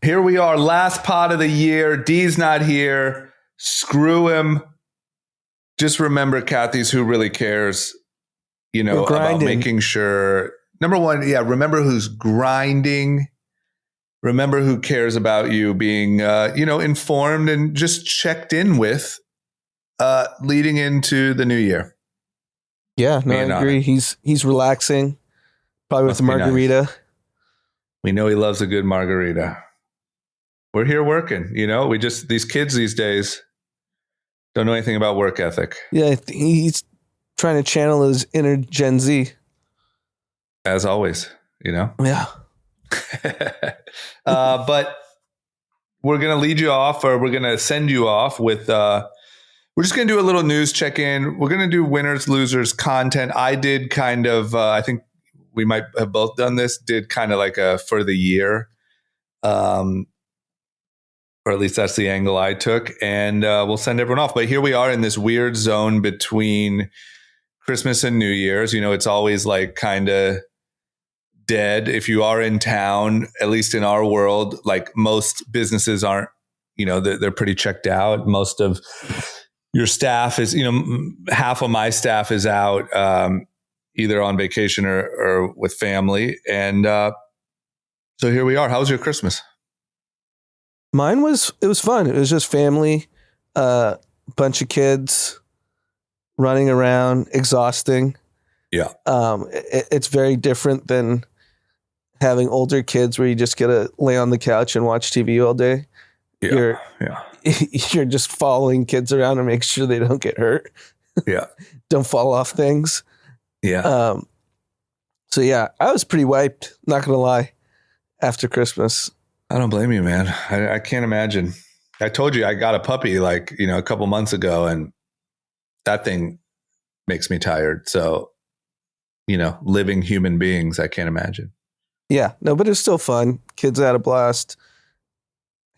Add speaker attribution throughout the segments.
Speaker 1: Here we are, last pod of the year. Dee's not here. Screw him. Just remember, Kathy's who really cares, about making sure. Number one, remember who's grinding. Remember who cares about you being, informed and just checked in with leading into the new year.
Speaker 2: Yeah, no, I agree. He's relaxing, probably with a margarita.
Speaker 1: Nice. We know he loves a good margarita. We're here working, these kids these days don't know anything about work ethic.
Speaker 2: Yeah, he's trying to channel his inner Gen Z.
Speaker 1: As always,
Speaker 2: Yeah.
Speaker 1: But we're going to lead you off, or we're going to send you off with, we're just going to do a little news check-in. We're going to do winners, losers content. I did kind of, I think we might have both done this, did kind of like a for the year. Or at least that's the angle I took, and we'll send everyone off. But here we are in this weird zone between Christmas and New Year's. It's always like kind of dead. If you are in town, at least in our world, like most businesses aren't, they're pretty checked out. Most of your staff is, half of my staff is out either on vacation or with family. And so here we are. How was your Christmas?
Speaker 2: Mine was fun. It was just family, bunch of kids running around, exhausting.
Speaker 1: Yeah.
Speaker 2: It's very different than having older kids where you just get to lay on the couch and watch TV all day.
Speaker 1: Yeah.
Speaker 2: You're just following kids around and make sure they don't get hurt.
Speaker 1: Yeah.
Speaker 2: Don't fall off things.
Speaker 1: Yeah.
Speaker 2: So yeah, I was pretty wiped, not going to lie, after Christmas.
Speaker 1: I don't blame you, man. I can't imagine. I told you I got a puppy like, a couple months ago, and that thing makes me tired. So, living human beings, I can't imagine.
Speaker 2: Yeah, no, but it's still fun. Kids had a blast.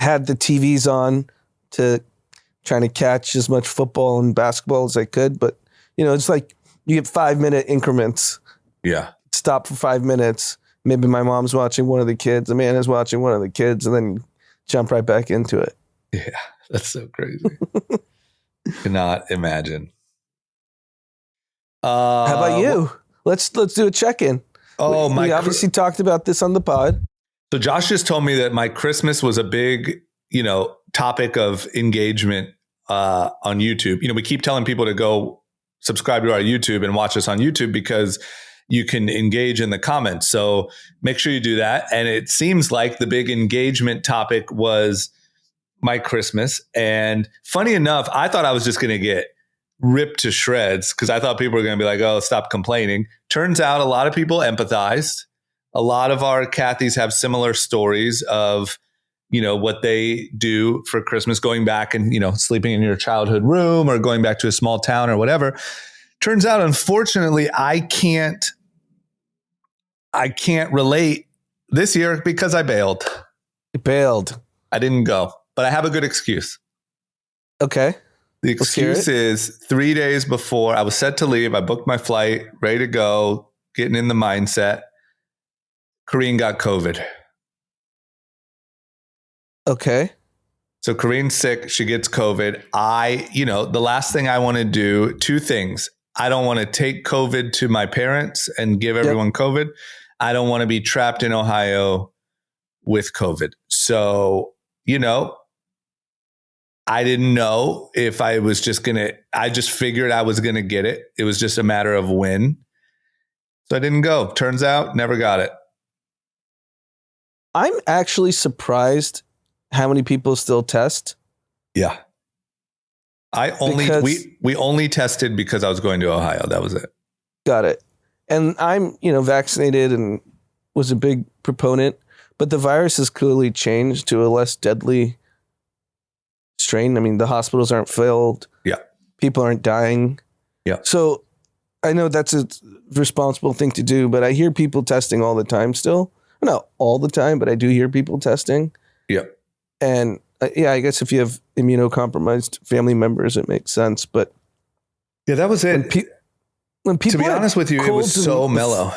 Speaker 2: Had the TVs on to trying to catch as much football and basketball as I could. But, it's like you get 5-minute increments.
Speaker 1: Yeah.
Speaker 2: Stop for 5 minutes. Maybe my mom's watching one of the kids, Amanda's watching one of the kids, and then jump right back into it.
Speaker 1: Yeah, that's so crazy. Cannot imagine.
Speaker 2: How about you? Let's do a check-in.
Speaker 1: Oh,
Speaker 2: we obviously talked about this on the pod.
Speaker 1: So Josh just told me that my Christmas was a big, topic of engagement on YouTube. We keep telling people to go subscribe to our YouTube and watch us on YouTube because you can engage in the comments. So make sure you do that. And it seems like the big engagement topic was my Christmas. And funny enough, I thought I was just going to get ripped to shreds because I thought people were going to be like, oh, stop complaining. Turns out a lot of people empathized. A lot of our Kathys have similar stories of, what they do for Christmas, going back and, sleeping in your childhood room or going back to a small town or whatever. Turns out, unfortunately, I can't relate this year because I bailed.
Speaker 2: You bailed.
Speaker 1: I didn't go, but I have a good excuse.
Speaker 2: Okay.
Speaker 1: The excuse is 3 days before I was set to leave, I booked my flight, ready to go, getting in the mindset. Kareen got COVID.
Speaker 2: Okay.
Speaker 1: So Kareen's sick. She gets COVID. The last thing I want to do, two things. I don't want to take COVID to my parents and give everyone COVID. I don't want to be trapped in Ohio with COVID. So, I didn't know if I was just I just figured I was going to get it. It was just a matter of when. So I didn't go. Turns out, never got it.
Speaker 2: I'm actually surprised how many people still test.
Speaker 1: Yeah. We only tested because I was going to Ohio. That was it.
Speaker 2: Got it. And I'm, vaccinated and was a big proponent, but the virus has clearly changed to a less deadly strain. I mean, the hospitals aren't filled.
Speaker 1: Yeah.
Speaker 2: People aren't dying.
Speaker 1: Yeah.
Speaker 2: So I know that's a responsible thing to do, but I hear people testing all the time still. Not all the time, but I do hear people testing.
Speaker 1: Yeah.
Speaker 2: And I guess if you have immunocompromised family members, it makes sense. But
Speaker 1: yeah, that was it.
Speaker 2: When people,
Speaker 1: to be honest with you, it was so mellow.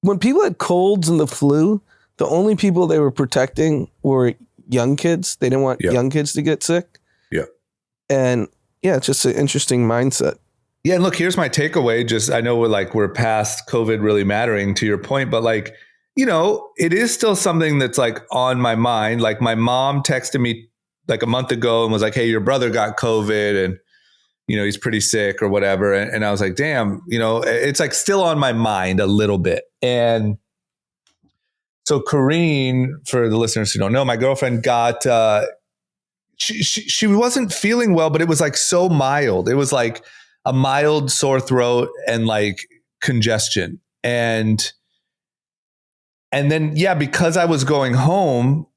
Speaker 2: When people had colds and the flu, the only people they were protecting were young kids. They didn't want young kids to get sick.
Speaker 1: Yeah.
Speaker 2: And yeah, it's just an interesting mindset.
Speaker 1: Yeah. And look, here's my takeaway. Just, I know we're past COVID really mattering, to your point, but like, you know, it is still something that's like on my mind. Like my mom texted me like a month ago and was like, hey, your brother got COVID and, you know, he's pretty sick or whatever. And I was like, damn, you know, it's like still on my mind a little bit. And so Corrine, for the listeners who don't know, my girlfriend got, she wasn't feeling well, but it was like so mild. It was like a mild sore throat and like congestion. And then, yeah, because I was going home,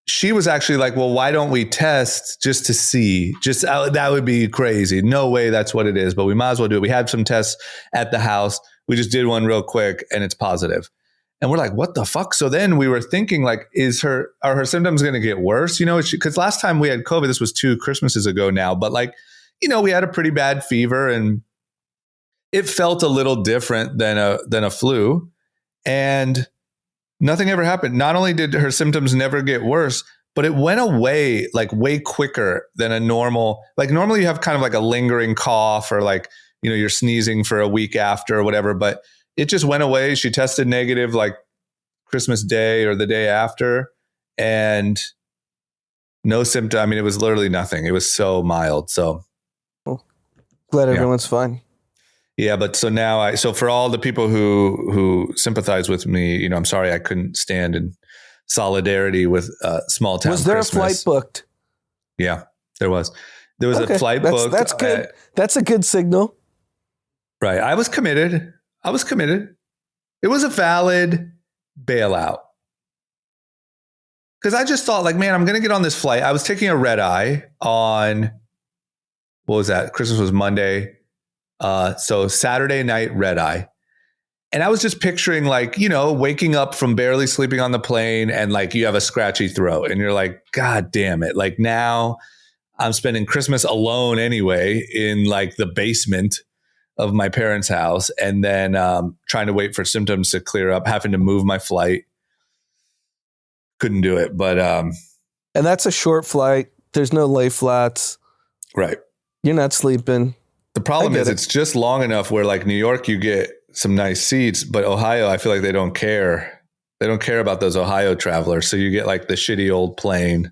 Speaker 1: she was actually like, well, why don't we test just to see? That would be crazy. No way that's what it is, but we might as well do it. We had some tests at the house. We just did one real quick and it's positive. And we're like, what the fuck? So then we were thinking like, are her symptoms going to get worse? You know, because last time we had COVID, this was 2 Christmases ago now, but like, you know, we had a pretty bad fever and it felt a little different than a flu. And nothing ever happened. Not only did her symptoms never get worse, but it went away like way quicker than a normal, like normally you have kind of like a lingering cough or like, you know, you're sneezing for a week after or whatever, but it just went away. She tested negative like Christmas Day or the day after and no symptom. I mean, it was literally nothing. It was so mild. So
Speaker 2: glad everyone's fine.
Speaker 1: Yeah, but so now so for all the people who sympathize with me, you know, I'm sorry I couldn't stand in solidarity with small town.
Speaker 2: Was there
Speaker 1: Christmas.
Speaker 2: a flight booked?
Speaker 1: Yeah, there was. There was a flight booked.
Speaker 2: That's good. That's a good signal.
Speaker 1: Right. I was committed. It was a valid bailout. Because I just thought like, man, I'm going to get on this flight. I was taking a red eye on, what was that? Christmas was Monday. So Saturday night, red eye. And I was just picturing like, you know, waking up from barely sleeping on the plane and like you have a scratchy throat and you're like, God damn it. Like now I'm spending Christmas alone anyway in like the basement of my parents' house and then trying to wait for symptoms to clear up, having to move my flight. Couldn't do it. But
Speaker 2: and that's a short flight. There's no lay flats.
Speaker 1: Right.
Speaker 2: You're not sleeping.
Speaker 1: The problem is it's just long enough where like New York, you get some nice seats, but Ohio, I feel like they don't care. They don't care about those Ohio travelers. So you get like the shitty old plane.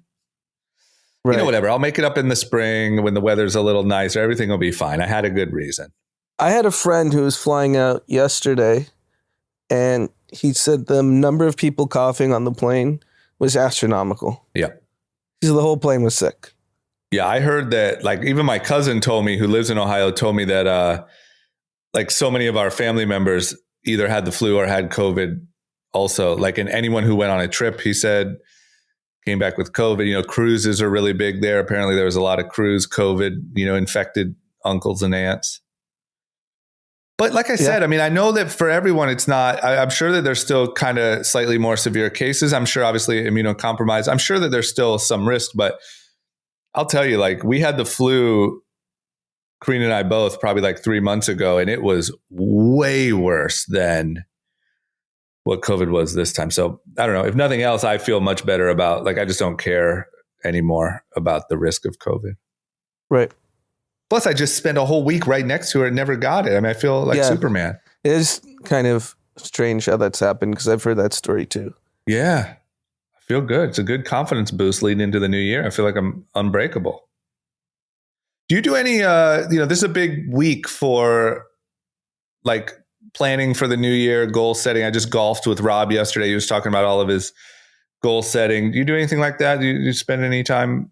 Speaker 1: Right. You know, whatever. I'll make it up in the spring when the weather's a little nicer. Everything will be fine. I had a good reason.
Speaker 2: I had a friend who was flying out yesterday and he said the number of people coughing on the plane was astronomical.
Speaker 1: Yeah.
Speaker 2: So the whole plane was sick.
Speaker 1: Yeah, I heard that, like, even my cousin told me, who lives in Ohio, told me that, like, so many of our family members either had the flu or had COVID also. Like, and anyone who went on a trip, he said, came back with COVID. You know, cruises are really big there. Apparently, there was a lot of cruise COVID, you know, infected uncles and aunts. But like I said, I mean, I know that for everyone, it's not, I'm sure that there's still kind of slightly more severe cases. I'm sure, obviously, immunocompromised. I'm sure that there's still some risk, but I'll tell you, like, we had the flu, Karina and I both, probably like 3 months ago, and it was way worse than what COVID was this time. So I don't know. If nothing else, I feel much better about, like, I just don't care anymore about the risk of COVID.
Speaker 2: Right.
Speaker 1: Plus, I just spent a whole week right next to her and never got it. I mean, I feel like Superman.
Speaker 2: It is kind of strange how that's happened because I've heard that story too.
Speaker 1: Yeah. Feel good. It's a good confidence boost leading into the new year. I feel like I'm unbreakable. Do you do any, this is a big week for like planning for the new year, goal setting. I just golfed with Rob yesterday. He was talking about all of his goal setting. Do you do anything like that? Do you spend any time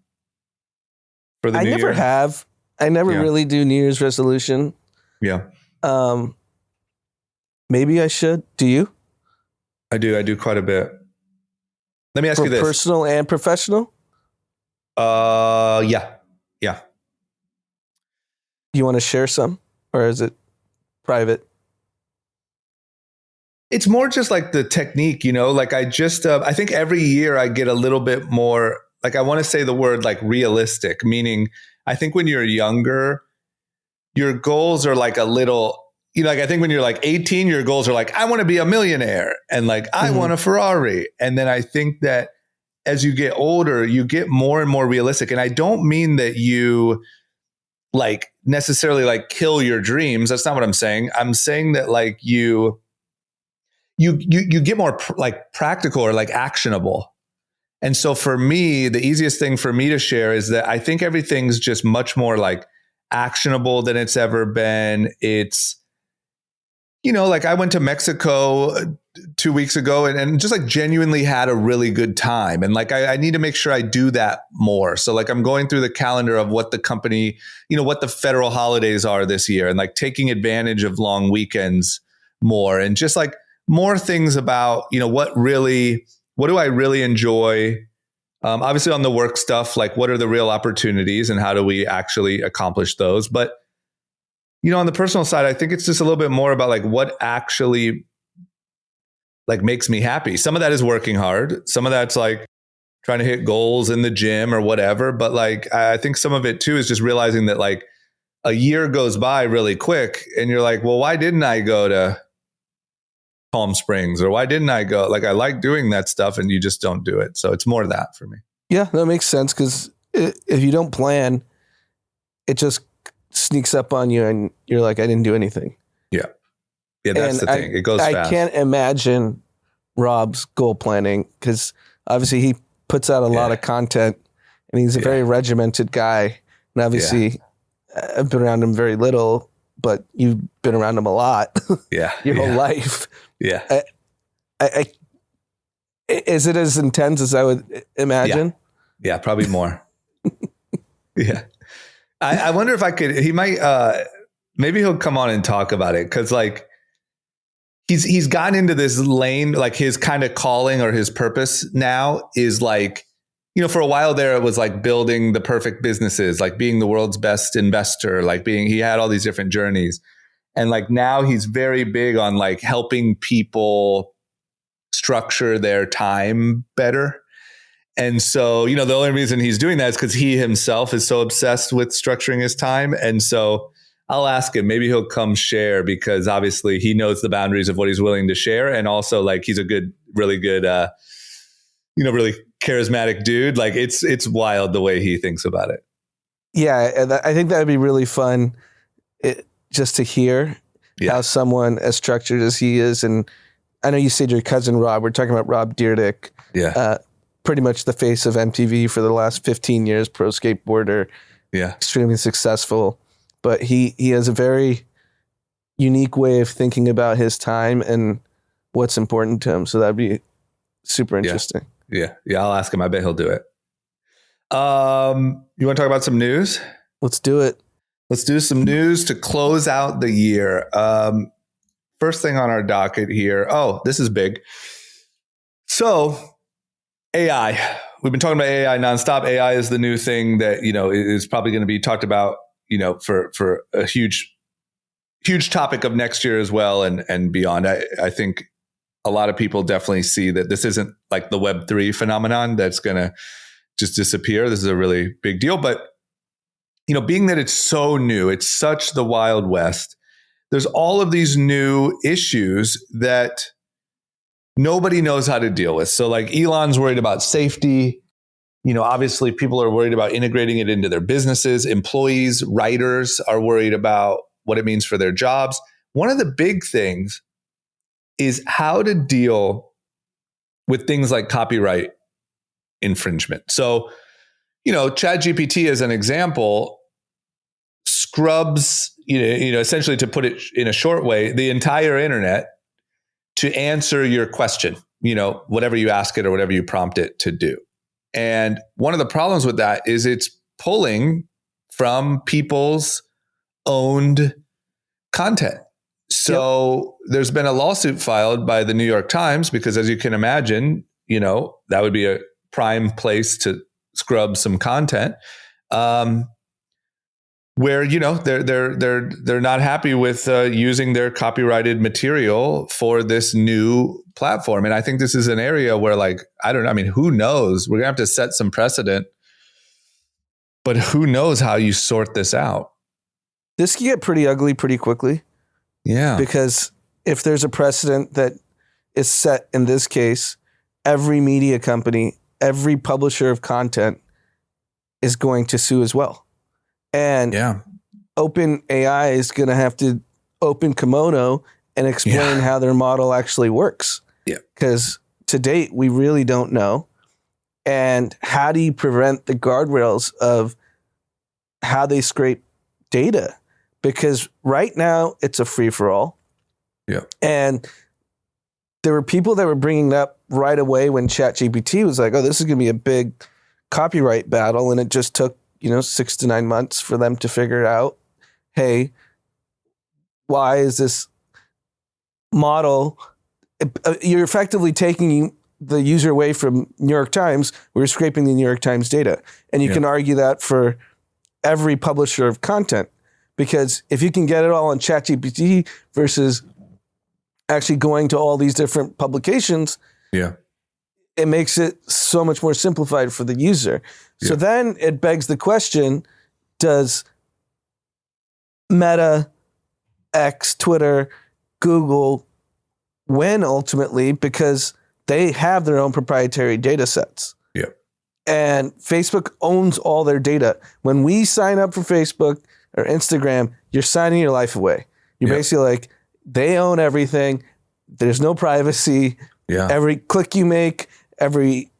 Speaker 1: for the new year?
Speaker 2: I never have. I never really do New Year's resolution.
Speaker 1: Yeah.
Speaker 2: Maybe I should. Do you?
Speaker 1: I do quite a bit. Let me ask you this.
Speaker 2: Personal and professional?
Speaker 1: Yeah.
Speaker 2: Do you want to share some or is it private?
Speaker 1: It's more just like the technique, you know, like I just, I think every year I get a little bit more, like I want to say the word like realistic, meaning I think when you're younger, your goals are like a little like I think when you're like 18, your goals are like, I want to be a millionaire and like, I want a Ferrari. And then I think that as you get older, you get more and more realistic. And I don't mean that you like necessarily like kill your dreams. That's not what I'm saying. I'm saying that like you get more like practical or like actionable. And so for me, the easiest thing for me to share is that I think everything's just much more like actionable than it's ever been. It's, like I went to Mexico 2 weeks ago and just like genuinely had a really good time. And like, I need to make sure I do that more. So like I'm going through the calendar of what the company, what the federal holidays are this year and like taking advantage of long weekends more and just like more things about, what do I really enjoy? Obviously on the work stuff, like what are the real opportunities and how do we actually accomplish those? But on the personal side, I think it's just a little bit more about like what actually like makes me happy. Some of that is working hard. Some of that's like trying to hit goals in the gym or whatever. But like, I think some of it too is just realizing that like a year goes by really quick and you're like, well, why didn't I go to Palm Springs or why didn't I go? Like, I like doing that stuff and you just don't do it. So it's more that for me.
Speaker 2: Yeah, that makes sense. Cause if you don't plan, it just sneaks up on you and you're like, I didn't do anything.
Speaker 1: Yeah. Yeah, that's the thing. It goes fast.
Speaker 2: I can't imagine Rob's goal planning because obviously he puts out a lot of content and he's a very regimented guy. And obviously I've been around him very little, but you've been around him a lot. Your whole life.
Speaker 1: Yeah.
Speaker 2: Is it as intense as I would imagine?
Speaker 1: Yeah, probably more. Yeah. I wonder if he might, maybe he'll come on and talk about it. Cause like he's gotten into this lane, like his kind of calling or his purpose now is like, for a while there, it was like building the perfect businesses, like being the world's best investor, like he had all these different journeys. And like now he's very big on like helping people structure their time better. And so, the only reason he's doing that is because he himself is so obsessed with structuring his time. And so I'll ask him, maybe he'll come share because obviously he knows the boundaries of what he's willing to share. And also like he's a really good, really charismatic dude. Like it's wild the way he thinks about it.
Speaker 2: Yeah. And I think that'd be really fun just to hear how someone as structured as he is. And I know you said your cousin Rob, we're talking about Rob Dyrdek.
Speaker 1: Yeah.
Speaker 2: Pretty much the face of MTV for the last 15 years, pro skateboarder. Yeah. Extremely successful. But he has a very unique way of thinking about his time and what's important to him. So that'd be super interesting.
Speaker 1: Yeah. I'll ask him. I bet he'll do it. You want to talk about some news?
Speaker 2: Let's do it.
Speaker 1: Let's do some news to close out the year. First thing on our docket here. Oh, this is big. So AI. We've been talking about AI nonstop. AI is the new thing that, is probably going to be talked about, for a huge topic of next year as well and beyond. I think a lot of people definitely see that this isn't like the Web3 phenomenon that's going to just disappear. This is a really big deal. But, being that it's so new, it's such the Wild West, there's all of these new issues that nobody knows how to deal with. So like Elon's worried about safety. Obviously people are worried about integrating it into their businesses. Employees, writers are worried about what it means for their jobs. One of the big things is how to deal with things like copyright infringement. So, ChatGPT as an example scrubs, essentially, to put it in a short way, the entire internet to answer your question, whatever you ask it or whatever you prompt it to do. And one of the problems with that is it's pulling from people's owned content. So there's been a lawsuit filed by the New York Times because, as you can imagine, that would be a prime place to scrub some content. Where they're not happy with using their copyrighted material for this new platform, and I think this is an area where, who knows? We're gonna have to set some precedent, but who knows how you sort this out?
Speaker 2: This can get pretty ugly pretty quickly.
Speaker 1: Yeah.
Speaker 2: Because if there's a precedent that is set in this case, every media company, every publisher of content is going to sue as well. And Open AI is going to have to open kimono and explain how their model actually works.
Speaker 1: Yeah.
Speaker 2: Because to date, we really don't know. And how do you prevent the guardrails of how they scrape data? Because right now it's a free-for-all.
Speaker 1: Yeah.
Speaker 2: And there were people that were bringing it up right away when ChatGPT was like, oh, this is going to be a big copyright battle. And it just took, 6 to 9 months for them to figure out, hey, why is this model? You're effectively taking the user away from New York Times. We're scraping the New York Times data. And you can argue that for every publisher of content, because if you can get it all on ChatGPT versus actually going to all these different publications, it makes it so much more simplified for the user. So then it begs the question, does Meta, X, Twitter, Google win ultimately because they have their own proprietary data sets?
Speaker 1: Yeah.
Speaker 2: And Facebook owns all their data. When we sign up for Facebook or Instagram, you're signing your life away. You're basically like, they own everything. There's no privacy.
Speaker 1: Yeah.
Speaker 2: Every click you make, every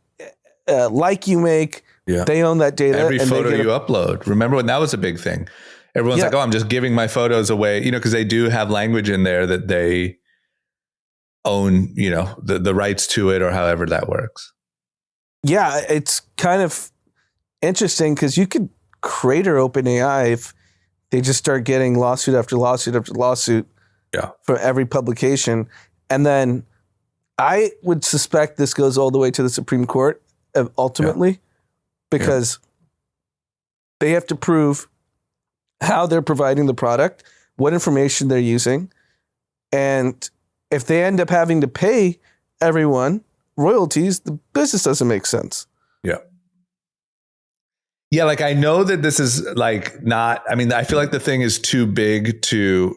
Speaker 2: like you make, they own that data.
Speaker 1: Every photo you upload. Remember when that was a big thing? Everyone's like, oh, I'm just giving my photos away, because they do have language in there that they own, the rights to it, or however that works.
Speaker 2: Yeah, it's kind of interesting because you could crater OpenAI if they just start getting lawsuit after lawsuit after lawsuit for every publication. And then I would suspect this goes all the way to the Supreme Court ultimately, because they have to prove how they're providing the product, what information they're using. And if they end up having to pay everyone royalties, the business doesn't make sense.
Speaker 1: Yeah. Yeah. Like, I know that this is like not, I feel like the thing is too big to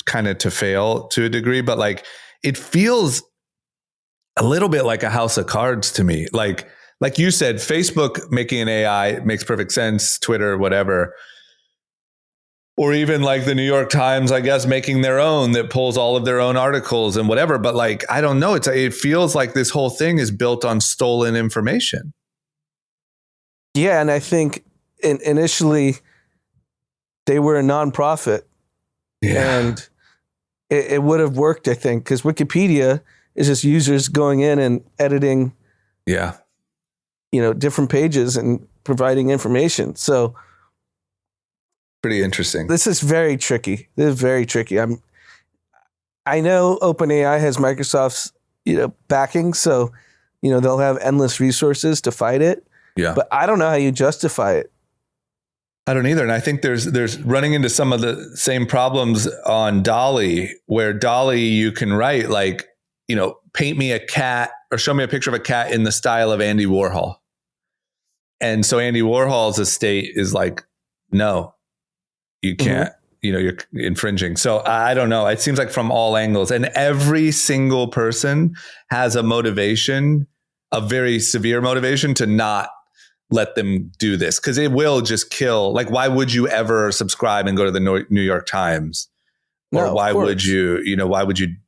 Speaker 1: kind of to fail to a degree, but like, it feels a little bit like a house of cards to me. Like you said, Facebook making an AI makes perfect sense, Twitter, whatever. Or even like the New York Times, I guess, making their own that pulls all of their own articles and whatever. But like, I don't know. It feels like this whole thing is built on stolen information.
Speaker 2: Yeah. And I think initially they were a nonprofit and it would have worked, I think, because Wikipedia is just users going in and editing, different pages and providing information. So
Speaker 1: pretty interesting.
Speaker 2: This is very tricky. I know OpenAI has Microsoft's, backing, so, they'll have endless resources to fight it.
Speaker 1: Yeah.
Speaker 2: But I don't know how you justify it.
Speaker 1: I don't either. And I think there's running into some of the same problems on Dolly, where Dolly, you can write like, paint me a cat or show me a picture of a cat in the style of Andy Warhol. And so Andy Warhol's estate is like, no, you can't, you're infringing. So I don't know. It seems like from all angles, and every single person has a motivation, a very severe motivation to not let them do this, because it will just kill. Like, why would you ever subscribe and go to the New York Times? Or why would you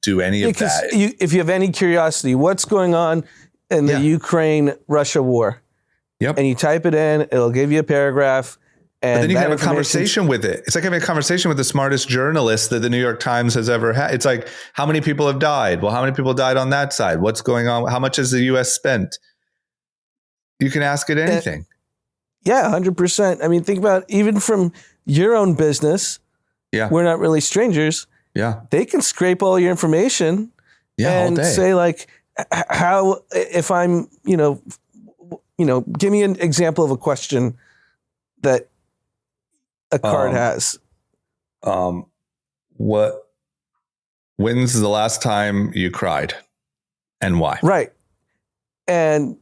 Speaker 1: do any of that?
Speaker 2: If you have any curiosity, what's going on in the Ukraine-Russia war?
Speaker 1: Yep.
Speaker 2: And you type it in, it'll give you a paragraph. And
Speaker 1: but then you can have a conversation with it. It's like having a conversation with the smartest journalist that the New York Times has ever had. It's like, how many people have died? Well, how many people died on that side? What's going on? How much has the U.S. spent? You can ask it anything.
Speaker 2: Yeah, 100%. Think about even from your own business.
Speaker 1: Yeah.
Speaker 2: We're not really strangers.
Speaker 1: Yeah.
Speaker 2: They can scrape all your information and say like, how, if I'm, give me an example of a question that a card has.
Speaker 1: When's the last time you cried and why?
Speaker 2: Right. And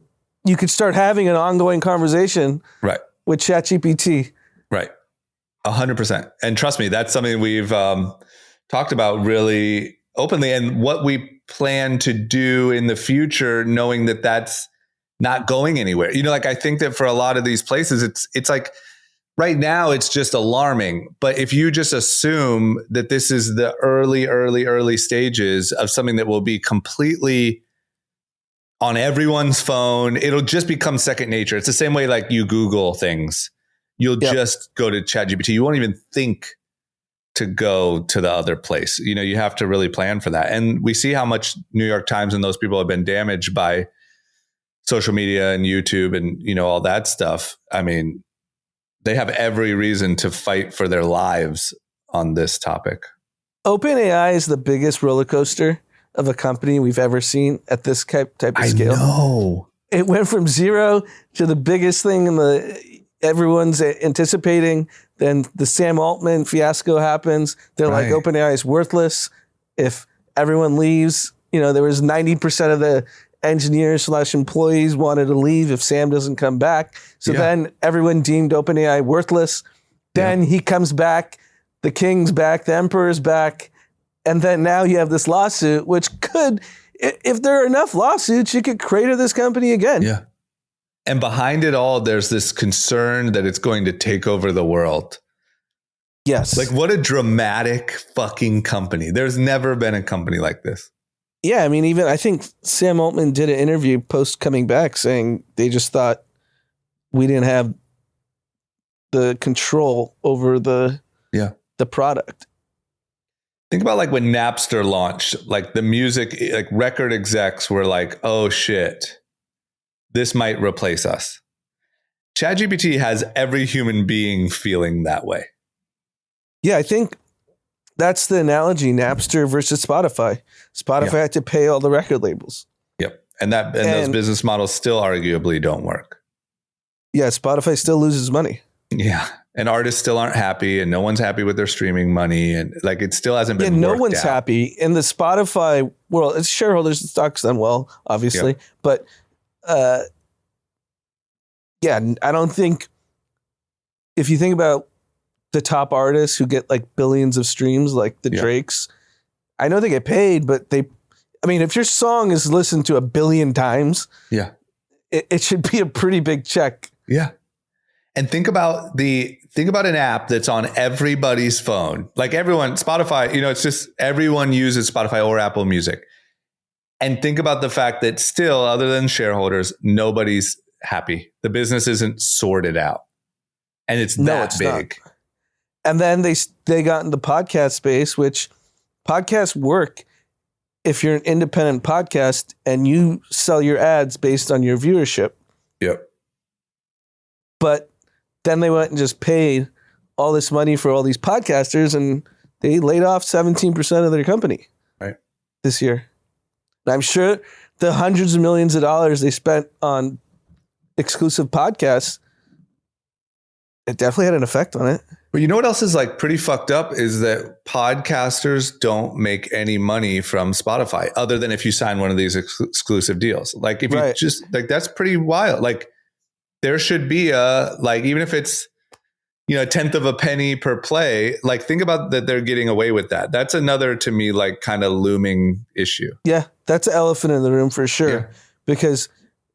Speaker 2: you could start having an ongoing conversation with ChatGPT.
Speaker 1: Right. 100%. And trust me, that's something we've talked about really openly, and what we plan to do in the future, knowing that that's not going anywhere. Like I think that for a lot of these places, it's like right now it's just alarming. But if you just assume that this is the early stages of something that will be completely on everyone's phone, it'll just become second nature. It's the same way like you Google things. You'll just go to ChatGPT. You won't even think to go to the other place. You have to really plan for that. And we see how much New York Times and those people have been damaged by social media and YouTube and, all that stuff. I mean, they have every reason to fight for their lives on this topic.
Speaker 2: OpenAI is the biggest roller coaster of a company we've ever seen at this type of scale.
Speaker 1: I know.
Speaker 2: It went from zero to the biggest thing everyone's anticipating. Then the Sam Altman fiasco happens. They're like, OpenAI is worthless. If everyone leaves, there was 90% of the engineers / employees wanted to leave if Sam doesn't come back. So then everyone deemed OpenAI worthless. Then he comes back, the king's back, the emperor's back. And then now you have this lawsuit, which could, if there are enough lawsuits, you could crater this company again.
Speaker 1: Yeah. And behind it all, there's this concern that it's going to take over the world.
Speaker 2: Yes.
Speaker 1: Like what a dramatic fucking company. There's never been a company like this.
Speaker 2: Yeah. I mean, even I think Sam Altman did an interview post coming back saying they just thought we didn't have the control over the product.
Speaker 1: Think about like when Napster launched, like the music, like record execs were like, oh shit, this might replace us. ChatGPT has every human being feeling that way.
Speaker 2: Yeah, I think that's the analogy, Napster versus Spotify. Spotify had to pay all the record labels.
Speaker 1: Yep. And those business models still arguably don't work.
Speaker 2: Yeah, Spotify still loses money.
Speaker 1: Yeah. And artists still aren't happy, and no one's happy with their streaming money. And like, it still hasn't been
Speaker 2: no one's happy. In the Spotify world, it's shareholders, the stock's done well, obviously.
Speaker 1: Yep.
Speaker 2: But I don't think, if you think about the top artists who get like billions of streams, like the Drakes, I know they get paid, but if your song is listened to 1 billion times, it should be a pretty big check.
Speaker 1: Yeah. And think about an app that's on everybody's phone. Like everyone, Spotify, it's just everyone uses Spotify or Apple Music. And think about the fact that still, other than shareholders, nobody's happy. The business isn't sorted out. And it's that big.
Speaker 2: Not. And then they got into podcast space, which podcasts work if you're an independent podcast and you sell your ads based on your viewership.
Speaker 1: Yep.
Speaker 2: But then they went and just paid all this money for all these podcasters, and they laid off 17% of their company this year. And I'm sure the hundreds of millions of dollars they spent on exclusive podcasts, it definitely had an effect on it.
Speaker 1: But you know what else is like pretty fucked up is that podcasters don't make any money from Spotify other than if you sign one of these exclusive deals. Like if you just like, that's pretty wild. Like there should be even if it's, a tenth of a penny per play, like think about that. They're getting away with that. That's another, to me, like kind of looming issue. Yeah.
Speaker 2: That's an elephant in the room for sure. Because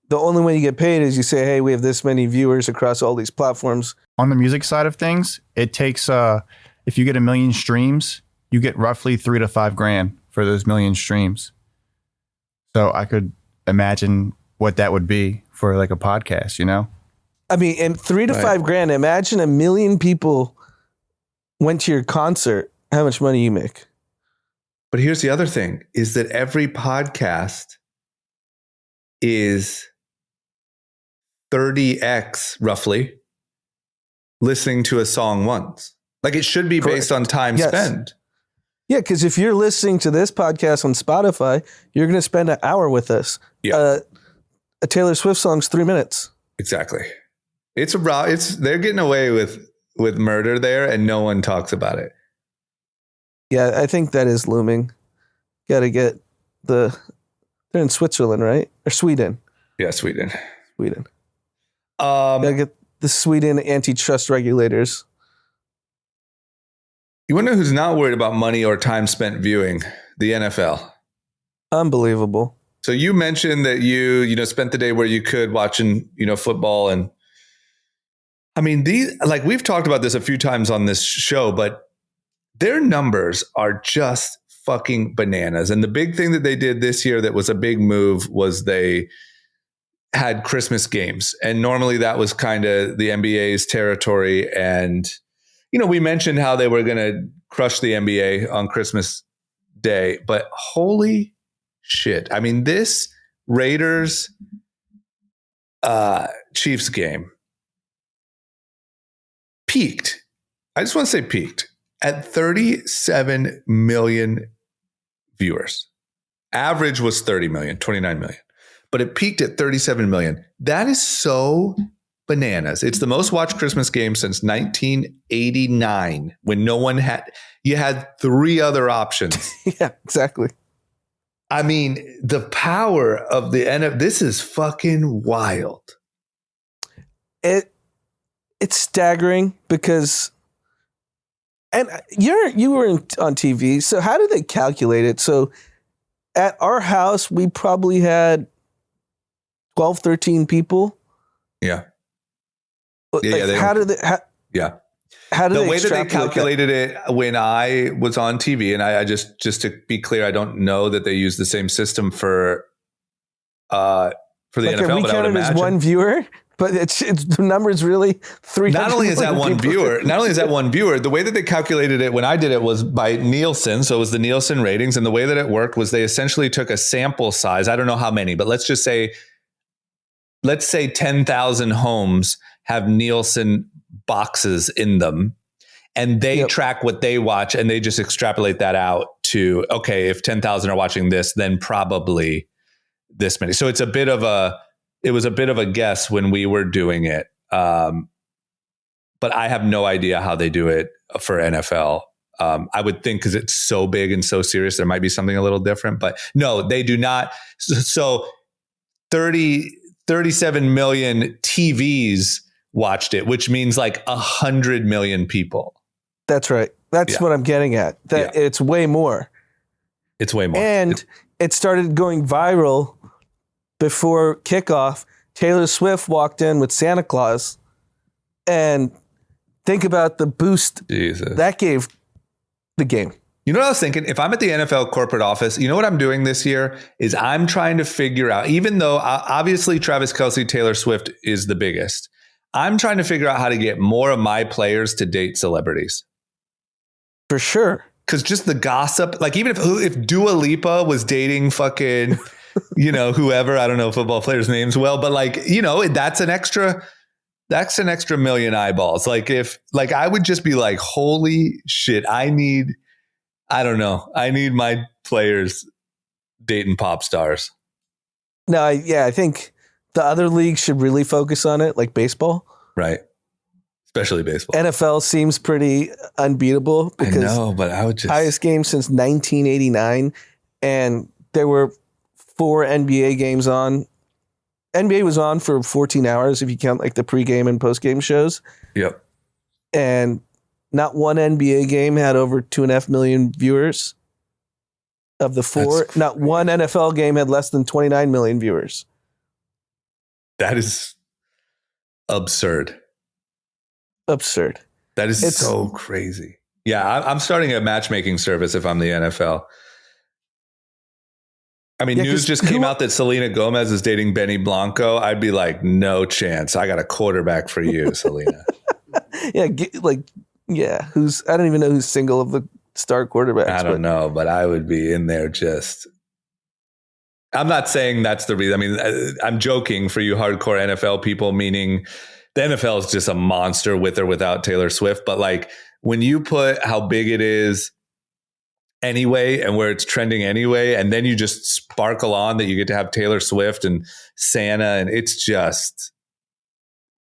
Speaker 2: the only way you get paid is you say, hey, we have this many viewers across all these platforms.
Speaker 3: On the music side of things, it takes, if you get 1 million streams, you get roughly $3 to $5 grand for those 1 million streams. So I could imagine what that would be for like a podcast,
Speaker 2: I mean, and $3 to $5 grand, imagine 1 million people went to your concert, how much money you make.
Speaker 1: But here's the other thing is that every podcast is 30x roughly listening to a song once. Like it should be based on time spent.
Speaker 2: Yeah, because if you're listening to this podcast on Spotify, you're going to spend an hour with us.
Speaker 1: Yeah.
Speaker 2: A Taylor Swift song's 3 minutes.
Speaker 1: Exactly. They're getting away with murder there, and no one talks about it.
Speaker 2: Yeah, I think that is looming. Got to get they're in Switzerland, right? Or Sweden?
Speaker 1: Yeah, Sweden.
Speaker 2: Got to get the Sweden antitrust regulators.
Speaker 1: You want to know who's not worried about money or time spent viewing? The NFL.
Speaker 2: Unbelievable.
Speaker 1: So you mentioned that you spent the day where you could watching, football. And I mean, we've talked about this a few times on this show, but their numbers are just fucking bananas. And the big thing that they did this year that was a big move was they had Christmas games. And normally that was kind of the NBA's territory. And, we mentioned how they were going to crush the NBA on Christmas Day, but holy shit. I mean, this Raiders Chiefs game peaked. I just want to say peaked at 37 million viewers. Average was 30 million, 29 million, but it peaked at 37 million. That is so bananas. It's the most watched Christmas game since 1989 when you had three other options.
Speaker 2: Yeah, exactly.
Speaker 1: I mean, the power of the NFL, this is fucking wild.
Speaker 2: It's staggering because, and you were on TV. So how do they calculate it? So at our house, we probably had 12, 13 people.
Speaker 1: Yeah.
Speaker 2: Yeah. How do they? How do
Speaker 1: the
Speaker 2: they
Speaker 1: way that they
Speaker 2: extrapolate
Speaker 1: calculated it when I was on TV, and I just to be clear, I don't know that they use the same system for the NFL.
Speaker 2: We
Speaker 1: but I would
Speaker 2: counted
Speaker 1: imagine
Speaker 2: as one viewer, but it's the number is really 300.
Speaker 1: Not only is that one viewer, the way that they calculated it when I did it was by Nielsen. So it was the Nielsen ratings. And the way that it worked was they essentially took a sample size. I don't know how many, but let's say 10,000 homes have Nielsen boxes in them, and they track what they watch, and they just extrapolate that out to, okay, if 10,000 are watching this, then probably this many. So it was a bit of a guess when we were doing it. But I have no idea how they do it for NFL. I would think because it's so big and so serious, there might be something a little different, but no, they do not. So 37 million TVs watched it, which means like 100 million people.
Speaker 2: That's right. That's what I'm getting at. It's way more.
Speaker 1: It's way more.
Speaker 2: And it started going viral before kickoff. Taylor Swift walked in with Santa Claus, and think about the boost that gave the game.
Speaker 1: You know what I was thinking? If I'm at the NFL corporate office, you know what I'm doing this year is I'm trying to figure out, even though obviously Travis Kelce, Taylor Swift is the biggest, I'm trying to figure out how to get more of my players to date celebrities.
Speaker 2: For sure.
Speaker 1: Because just the gossip, like even if Dua Lipa was dating fucking, whoever, I don't know football players' names well, but that's an extra million eyeballs. I would just be like, holy shit, I need my players dating pop stars.
Speaker 2: No, I think the other leagues should really focus on it, like baseball.
Speaker 1: Right. Especially baseball.
Speaker 2: NFL seems pretty unbeatable because
Speaker 1: I know, but I would just
Speaker 2: highest game since 1989, and there were 4 NBA games on. NBA was on for 14 hours if you count like the pregame and postgame shows.
Speaker 1: Yep.
Speaker 2: And not one NBA game had over 2.5 million viewers. Of the 4, not one NFL game had less than 29 million viewers.
Speaker 1: That is absurd. That is so crazy. Yeah, I'm starting a matchmaking service if I'm the NFL. I mean, news just came out that Selena Gomez is dating Benny Blanco. I'd be like, no chance. I got a quarterback for you, Selena.
Speaker 2: I don't even know who's single of the star quarterbacks.
Speaker 1: I don't know, but I would be in there I'm not saying that's the reason. I mean, I'm joking for you hardcore NFL people, meaning the NFL is just a monster with or without Taylor Swift. But like when you put how big it is anyway and where it's trending anyway, and then you just sparkle on that you get to have Taylor Swift and Santa, and it's just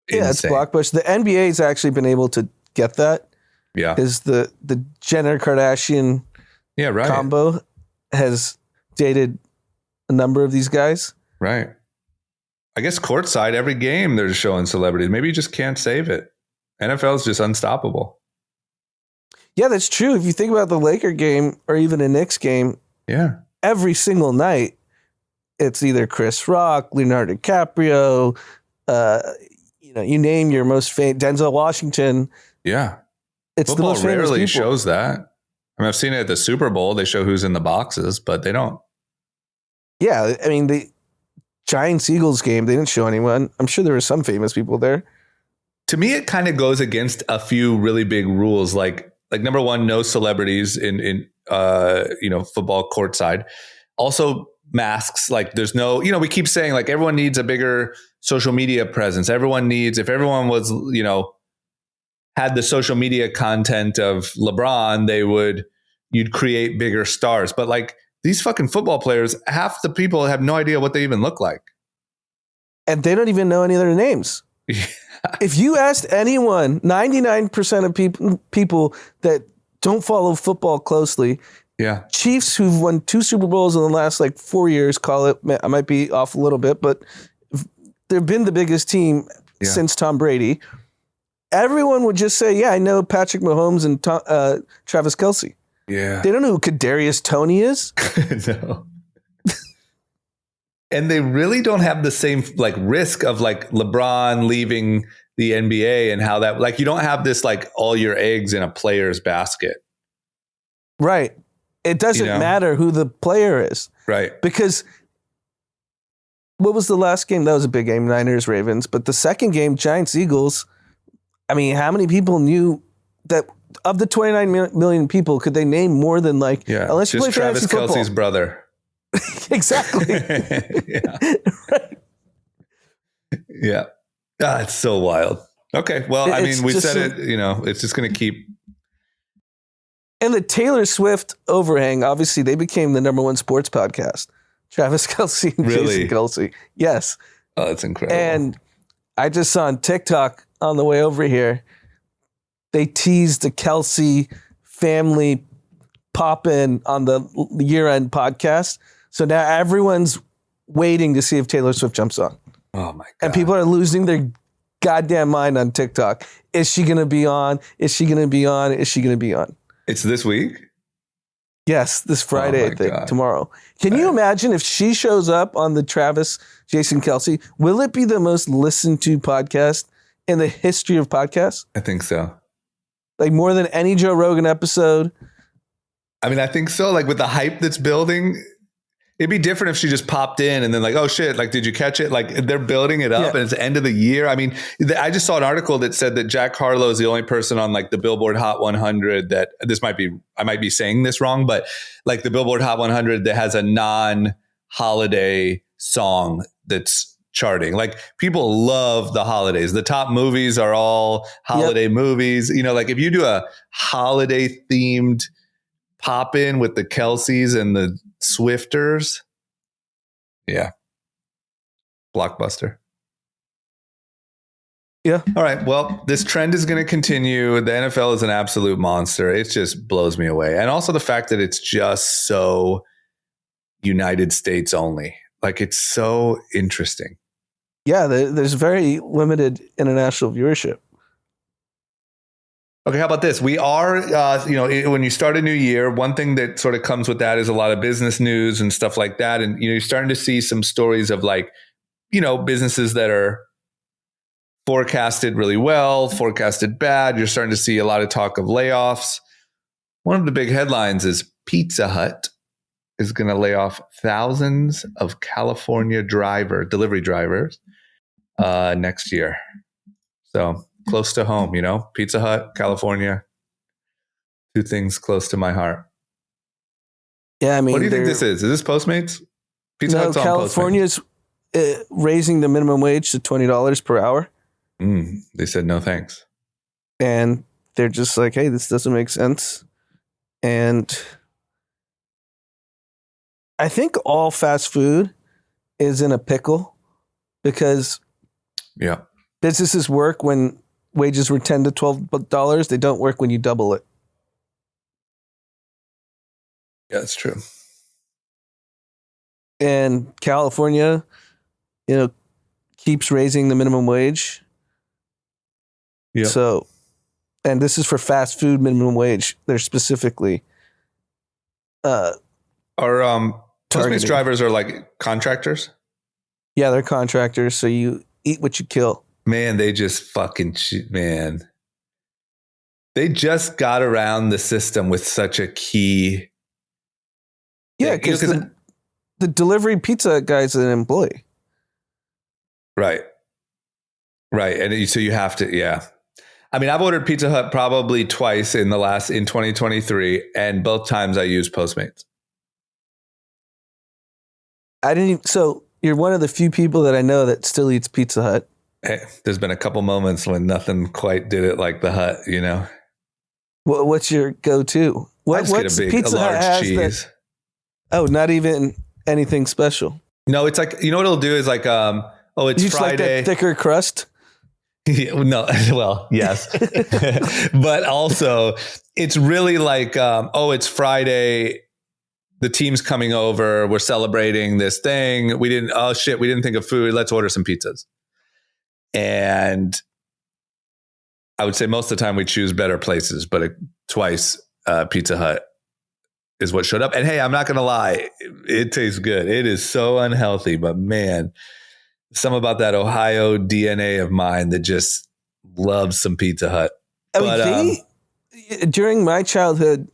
Speaker 1: insane.
Speaker 2: It's blockbuster. The NBA has actually been able to get that.
Speaker 1: Yeah.
Speaker 2: Because the Jenner Kardashian combo has dated a number of these guys.
Speaker 1: Right. I guess courtside, every game they're showing celebrities. Maybe you just can't save it. NFL is just unstoppable.
Speaker 2: Yeah, that's true. If you think about the Laker game or even a Knicks game, every single night, it's either Chris Rock, Leonardo DiCaprio, you name your most famous, Denzel Washington.
Speaker 1: Yeah.
Speaker 2: It's
Speaker 1: Football
Speaker 2: the most famous
Speaker 1: rarely
Speaker 2: people.
Speaker 1: shows that. I mean, I've seen it at the Super Bowl. They show who's in the boxes, but they don't.
Speaker 2: Yeah, I mean, the Giants-Eagles game, they didn't show anyone. I'm sure there were some famous people there.
Speaker 1: To me, it kind of goes against a few really big rules, like number one, no celebrities in football courtside. Also, masks. Like, there's no, we keep saying like everyone needs a bigger social media presence. If everyone was, had the social media content of LeBron, you'd create bigger stars. But like these fucking football players, half the people have no idea what they even look like.
Speaker 2: And they don't even know any of their names. If you asked anyone, 99% of people that don't follow football closely, Chiefs who've won 2 Super Bowls in the last 4 years, I might be off a little bit, but they've been the biggest team since Tom Brady. Everyone would just say, I know Patrick Mahomes and Travis Kelce.
Speaker 1: Yeah.
Speaker 2: They don't know who Kadarius Toney is.
Speaker 1: No. And they really don't have the same risk of LeBron leaving the NBA and how that you don't have this all your eggs in a player's basket.
Speaker 2: Right. It doesn't matter who the player is.
Speaker 1: Right.
Speaker 2: Because what was the last game? That was a big game, Niners, Ravens. But the second game, Giants, Eagles, I mean, how many people knew that of the 29 million people, could they name more than unless you play
Speaker 1: Travis
Speaker 2: fantasy football?
Speaker 1: Kelce's brother.
Speaker 2: Exactly. Right.
Speaker 1: Yeah. It's so wild. Okay. Well, I mean, we said it, it's just going to keep.
Speaker 2: And the Taylor Swift overhang, obviously, they became the number 1 sports podcast. Travis Kelce and Jason Kelce. Yes.
Speaker 1: Oh, that's incredible.
Speaker 2: And I just saw on TikTok on the way over here, they teased the Kelce family pop-in on the year-end podcast. So now everyone's waiting to see if Taylor Swift jumps on.
Speaker 1: Oh, my God.
Speaker 2: And people are losing their goddamn mind on TikTok. Is she going to be on? Is she going to be on? Is she going to be on?
Speaker 1: It's this week?
Speaker 2: Yes, this Friday, I think, tomorrow. Can you imagine if she shows up on the Travis, Jason Kelce? Will it be the most listened to podcast in the history of podcasts?
Speaker 1: I think so.
Speaker 2: More than any Joe Rogan episode?
Speaker 1: I mean, I think so. With the hype that's building, it'd be different if she just popped in and then oh shit, did you catch it? They're building it up and it's the end of the year. I mean, I just saw an article that said that Jack Harlow is the only person on the Billboard Hot 100 that I might be saying this wrong, but the Billboard Hot 100 that has a non-holiday song that's charting. People love the holidays. The top movies are all holiday movies. If you do a holiday themed pop in with the Kelce's and the Swifters. Yeah. Blockbuster.
Speaker 2: Yeah.
Speaker 1: All right. Well, this trend is going to continue. The NFL is an absolute monster. It just blows me away. And also the fact that it's just so United States only. It's so interesting.
Speaker 2: Yeah. There's very limited international viewership.
Speaker 1: Okay, how about this? We are, when you start a new year, one thing that sort of comes with that is a lot of business news and stuff like that. And, you're starting to see some stories of businesses that are forecasted really well, forecasted bad. You're starting to see a lot of talk of layoffs. One of the big headlines is Pizza Hut is going to lay off thousands of California delivery drivers next year. So close to home, Pizza Hut, California, 2 things close to my heart.
Speaker 2: Yeah, I mean,
Speaker 1: what do you think this is? Is this Postmates? Pizza Hut's on
Speaker 2: California's raising the minimum wage to $20 per hour.
Speaker 1: They said no thanks.
Speaker 2: And they're just hey, this doesn't make sense. And I think all fast food is in a pickle because businesses work when wages were $10 to $12. They don't work when you double it.
Speaker 1: Yeah, that's true.
Speaker 2: And California, keeps raising the minimum wage.
Speaker 1: Yeah.
Speaker 2: So and this is for fast food minimum wage. They're specifically
Speaker 1: Our Postmates
Speaker 2: targeting.
Speaker 1: drivers are like contractors.
Speaker 2: Yeah, they're contractors, so you eat what you kill.
Speaker 1: Man, they just fucking man. They just got around the system with such a key.
Speaker 2: Yeah, because the delivery pizza guy's an employee.
Speaker 1: Right. And so you have to, yeah. I mean, I've ordered Pizza Hut probably twice in 2023, and both times I used Postmates.
Speaker 2: So you're one of the few people that I know that still eats Pizza Hut.
Speaker 1: Hey, there's been a couple moments when nothing quite did it like the Hut, you know?
Speaker 2: What's your go-to?
Speaker 1: I just get a large cheese.
Speaker 2: Not even anything special.
Speaker 1: No, it's like, you know what it'll do is like, it's
Speaker 2: you just
Speaker 1: Friday.
Speaker 2: Like that thicker crust?
Speaker 1: No, well, yes. But also it's really like, it's Friday. The team's coming over. We're celebrating this thing. We didn't think of food. Let's order some pizzas. And I would say most of the time we choose better places, but twice Pizza Hut is what showed up. And hey, I'm not going to lie. It tastes good. It is so unhealthy, but man, some about that Ohio DNA of mine that just loves some Pizza Hut.
Speaker 2: During my childhood,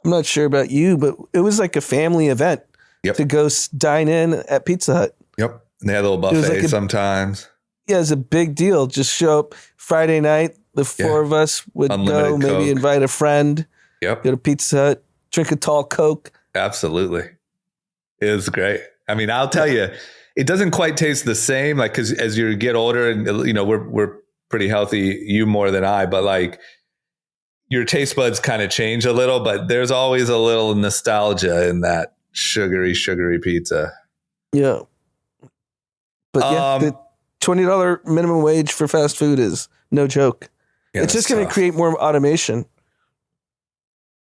Speaker 2: I'm not sure about you, but it was like a family event to go dine in at Pizza Hut.
Speaker 1: Yep. And they had a little buffet sometimes. Yeah,
Speaker 2: it was a big deal. Just show up Friday night. The four of us would
Speaker 1: Unlimited
Speaker 2: go, maybe
Speaker 1: Coke.
Speaker 2: Invite a friend.
Speaker 1: Yep.
Speaker 2: Go to Pizza Hut, drink a tall Coke.
Speaker 1: Absolutely. It was great. I mean, I'll tell you, it doesn't quite taste the same. Like, cause as you get older and, you know, we're pretty healthy, you more than I, but like your taste buds kind of change a little, but there's always a little nostalgia in that sugary pizza.
Speaker 2: Yeah. But the $20 minimum wage for fast food is no joke.
Speaker 1: Yeah,
Speaker 2: it's just going to create more automation.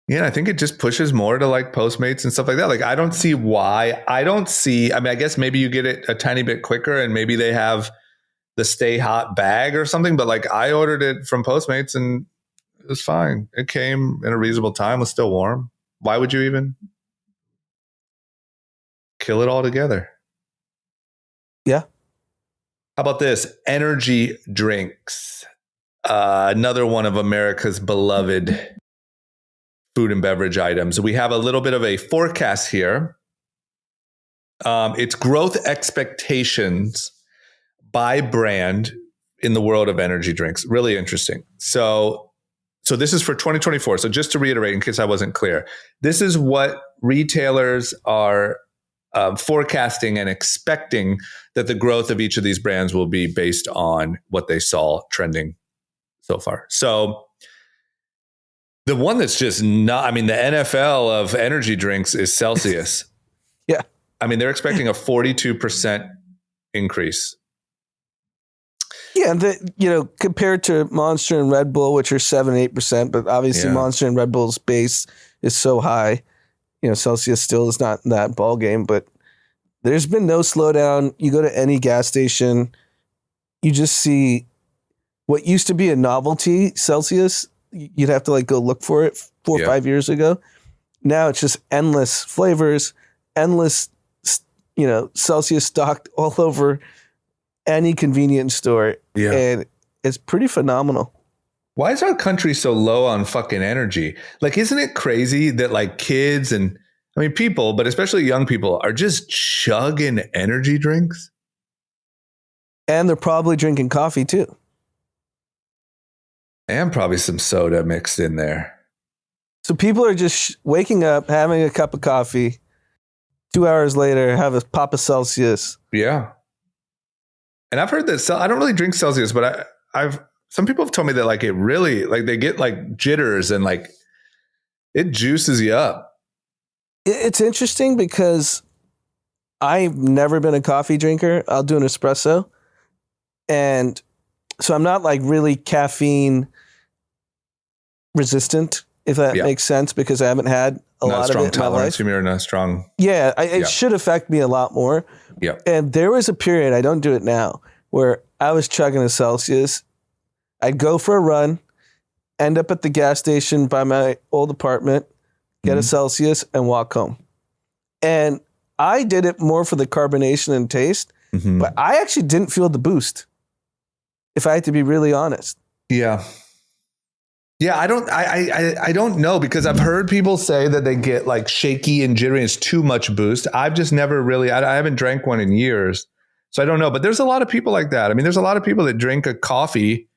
Speaker 1: Yeah, and I think it just pushes more to like Postmates and stuff like that. Like, I don't see why. I mean, I guess maybe you get it a tiny bit quicker and maybe they have the stay hot bag or something. But like, I ordered it from Postmates and it was fine. It came in a reasonable time, was still warm. Why would you even kill it all together?
Speaker 2: Yeah.
Speaker 1: How about this? Energy drinks. Another one of America's beloved food and beverage items. We have a little bit of a forecast here. It's growth expectations by brand in the world of energy drinks. Really interesting. So this is for 2024. So just to reiterate, in case I wasn't clear, this is what retailers are forecasting and expecting that the growth of each of these brands will be based on what they saw trending so far. So the one that's just not, I mean, the NFL of energy drinks is Celsius.
Speaker 2: Yeah.
Speaker 1: I mean, they're expecting a 42% increase.
Speaker 2: Yeah. And compared to Monster and Red Bull, which are 7-8%, but obviously Monster and Red Bull's base is so high. Celsius still is not in that ball game, but there's been no slowdown. You go to any gas station, you just see what used to be a novelty Celsius. You'd have to like go look for it 4 or 5 years ago. Now it's just endless flavors, endless, Celsius stocked all over any convenience store. Yeah. And it's pretty phenomenal.
Speaker 1: Why is our country so low on fucking energy? Like, isn't it crazy that like kids and people, but especially young people are just chugging energy drinks?
Speaker 2: And they're probably drinking coffee too.
Speaker 1: And probably some soda mixed in there.
Speaker 2: So people are just waking up, having a cup of coffee. 2 hours later, have a pop of Celsius.
Speaker 1: Yeah. And I've heard that, I don't really drink Celsius, but some people have told me that like it really, like they get like jitters and like it juices you up.
Speaker 2: It's interesting because I've never been a coffee drinker. I'll do an espresso. And so I'm not like really caffeine resistant, if that makes sense, because I haven't had a lot of it in my life.
Speaker 1: You're not strong.
Speaker 2: Yeah, it should affect me a lot more.
Speaker 1: Yeah.
Speaker 2: And there was a period, I don't do it now, where I was chugging a Celsius. I'd go for a run, end up at the gas station by my old apartment, get a
Speaker 1: Mhm.
Speaker 2: Celsius, and walk home. And I did it more for the carbonation and taste,
Speaker 1: Mhm.
Speaker 2: but I actually didn't feel the boost, if I had to be really honest.
Speaker 1: Yeah. Yeah, I don't know, because I've heard people say that they get like shaky and jittery and it's too much boost. I've just never really, I haven't drank one in years. So I don't know, but there's a lot of people like that. I mean, there's a lot of people that drink a coffee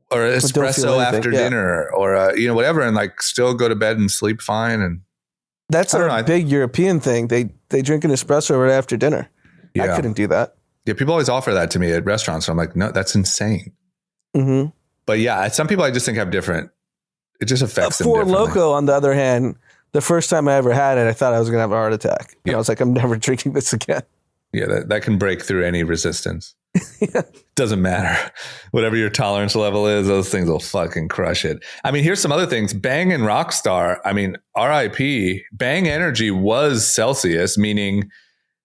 Speaker 1: or an
Speaker 2: But don't feel
Speaker 1: espresso
Speaker 2: anything,
Speaker 1: after
Speaker 2: yeah.
Speaker 1: dinner or, whatever, and like still go to bed and sleep fine. And
Speaker 2: That's
Speaker 1: I don't
Speaker 2: a
Speaker 1: know.
Speaker 2: big European thing. They drink an espresso right after dinner. I
Speaker 1: Yeah.
Speaker 2: couldn't do that.
Speaker 1: Yeah, people always offer that to me at restaurants. So I'm like, no, that's insane.
Speaker 2: Mm-hmm.
Speaker 1: But yeah, some people I just think have different, it just affects them
Speaker 2: Four
Speaker 1: differently.
Speaker 2: Loko, on the other hand, the first time I ever had it, I thought I was going to have a heart attack. And
Speaker 1: Yeah.
Speaker 2: I was like, I'm never drinking this again.
Speaker 1: Yeah, that can break through any resistance.
Speaker 2: Yeah.
Speaker 1: Doesn't matter. Whatever your tolerance level is, those things will fucking crush it. I mean, here's some other things. Bang and Rockstar, I mean, RIP, Bang Energy was Celsius, meaning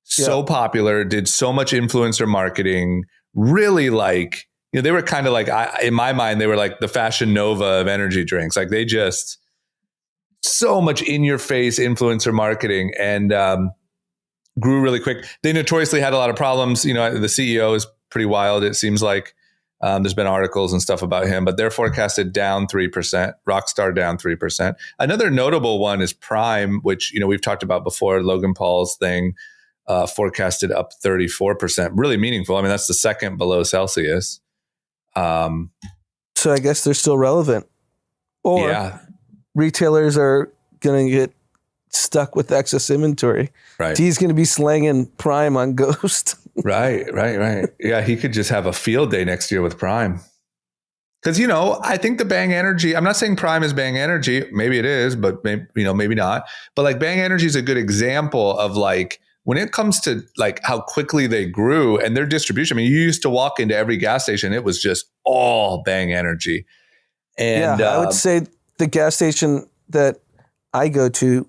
Speaker 1: so popular, did so much influencer marketing, really like, they were kind of like, in my mind, they were like the Fashion Nova of energy drinks. Like they just, so much in your face influencer marketing, and grew really quick. They notoriously had a lot of problems. The CEO is pretty wild. It seems like there's been articles and stuff about him, but they're forecasted down 3%, Rockstar down 3%. Another notable one is Prime, which, we've talked about before, Logan Paul's thing, forecasted up 34%, really meaningful. I mean, that's the second below Celsius.
Speaker 2: So I guess they're still relevant. Or
Speaker 1: Yeah,
Speaker 2: retailers are going to get stuck with excess inventory.
Speaker 1: right.
Speaker 2: Dee's going to be slanging Prime on Ghost.
Speaker 1: Right. Yeah, he could just have a field day next year with Prime. Because, I think the Bang Energy, I'm not saying Prime is Bang Energy. Maybe it is, but maybe not. But like Bang Energy is a good example of like, when it comes to like how quickly they grew and their distribution. I mean, you used to walk into every gas station, it was just all Bang Energy. And
Speaker 2: I would say the gas station that I go to,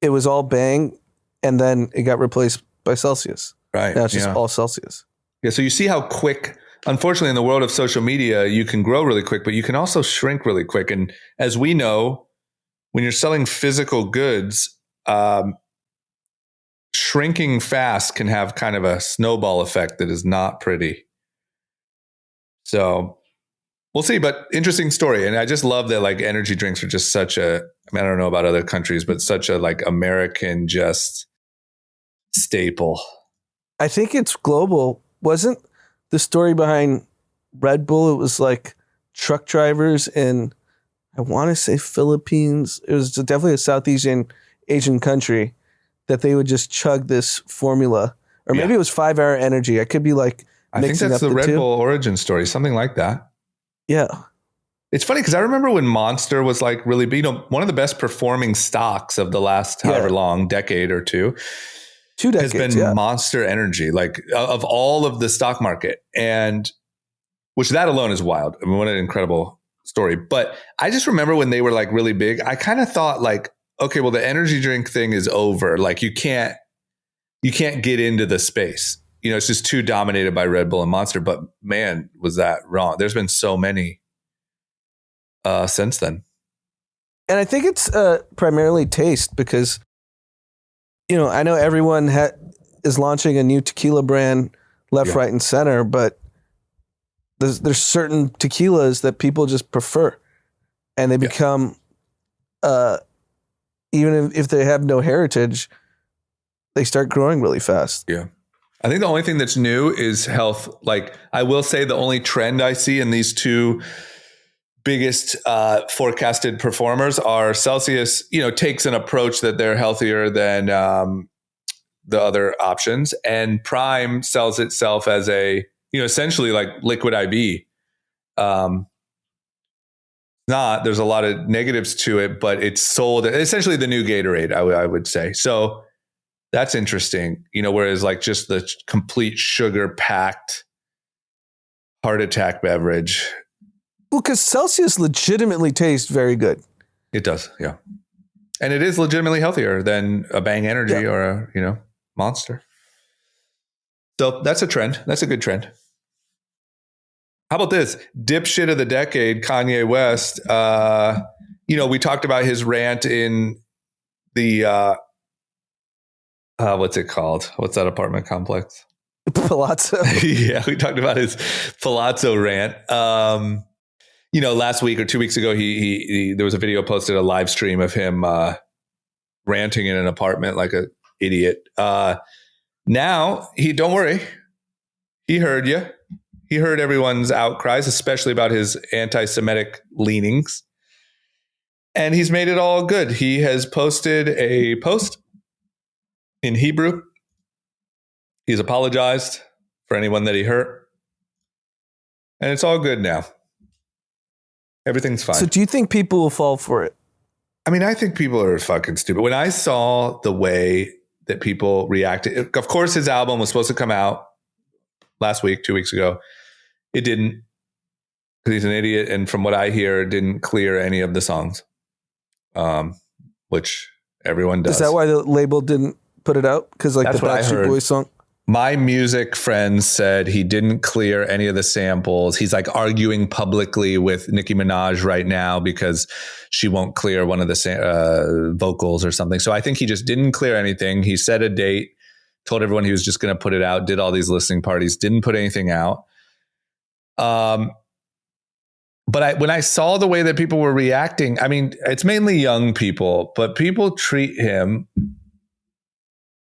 Speaker 2: it was all Bang, and then it got replaced by Celsius.
Speaker 1: right.
Speaker 2: Now it's just all Celsius.
Speaker 1: Yeah. So you see how quick, unfortunately, in the world of social media, you can grow really quick, but you can also shrink really quick. And as we know, when you're selling physical goods, shrinking fast can have kind of a snowball effect that is not pretty. So we'll see, but interesting story. And I just love that like energy drinks are just such a, I don't know about other countries, but such a like American just staple.
Speaker 2: I think it's global. Wasn't the story behind Red Bull? It was like truck drivers in, I want to say Philippines. It was definitely a Southeast Asian country that they would just chug this formula. Or maybe it was 5 Hour Energy. I could be like
Speaker 1: I think
Speaker 2: mixing
Speaker 1: that's
Speaker 2: up
Speaker 1: the Red
Speaker 2: two.
Speaker 1: Bull origin story, something like that.
Speaker 2: Yeah.
Speaker 1: It's funny because I remember when Monster was like really big, one of the best performing stocks of the last however long, decade or two.
Speaker 2: 2 decades,
Speaker 1: has been Monster Energy, like of all of the stock market, and which that alone is wild. I mean, what an incredible story. But I just remember when they were like really big, I kind of thought like, okay, well, the energy drink thing is over. Like you can't get into the space. It's just too dominated by Red Bull and Monster. But man, was that wrong? There's been so many since then.
Speaker 2: And I think it's primarily taste because, I know everyone is launching a new tequila brand left, right, and center, but there's certain tequilas that people just prefer. And they become, even if they have no heritage, they start growing really fast.
Speaker 1: Yeah. I think the only thing that's new is health. Like I will say the only trend I see in these two biggest forecasted performers are Celsius, takes an approach that they're healthier than the other options. And Prime sells itself as a, essentially like liquid IV. There's a lot of negatives to it, but it's sold essentially the new Gatorade, I would say. So that's interesting, whereas like just the complete sugar packed heart attack beverage.
Speaker 2: Well, because Celsius legitimately tastes very good.
Speaker 1: It does. Yeah. And it is legitimately healthier than a Bang Energy or a, Monster. So that's a trend. That's a good trend. How about this? Dipshit of the decade, Kanye West. We talked about his rant in the, what's it called? What's that apartment complex?
Speaker 2: Palazzo.
Speaker 1: Yeah, we talked about his Palazzo rant. Last week or 2 weeks ago, he there was a video posted, a live stream of him ranting in an apartment like an idiot. Now, don't worry. He heard you. He heard everyone's outcries, especially about his anti-Semitic leanings. And he's made it all good. He has posted a post in Hebrew. He's apologized for anyone that he hurt. And it's all good now. Everything's fine.
Speaker 2: So do you think people will fall for it?
Speaker 1: I mean, I think people are fucking stupid. When I saw the way that people reacted, of course, his album was supposed to come out last week, 2 weeks ago. It didn't, because he's an idiot. And from what I hear, didn't clear any of the songs, which everyone does.
Speaker 2: Is that why the label didn't put it out? Because like
Speaker 1: That's
Speaker 2: the
Speaker 1: what I
Speaker 2: Backstreet
Speaker 1: heard.
Speaker 2: Boys song?
Speaker 1: My music friends said he didn't clear any of the samples. He's like arguing publicly with Nicki Minaj right now because she won't clear one of the vocals or something. So I think he just didn't clear anything. He set a date, told everyone he was just going to put it out, did all these listening parties, didn't put anything out. But when I saw the way that people were reacting, I mean, it's mainly young people, but people treat him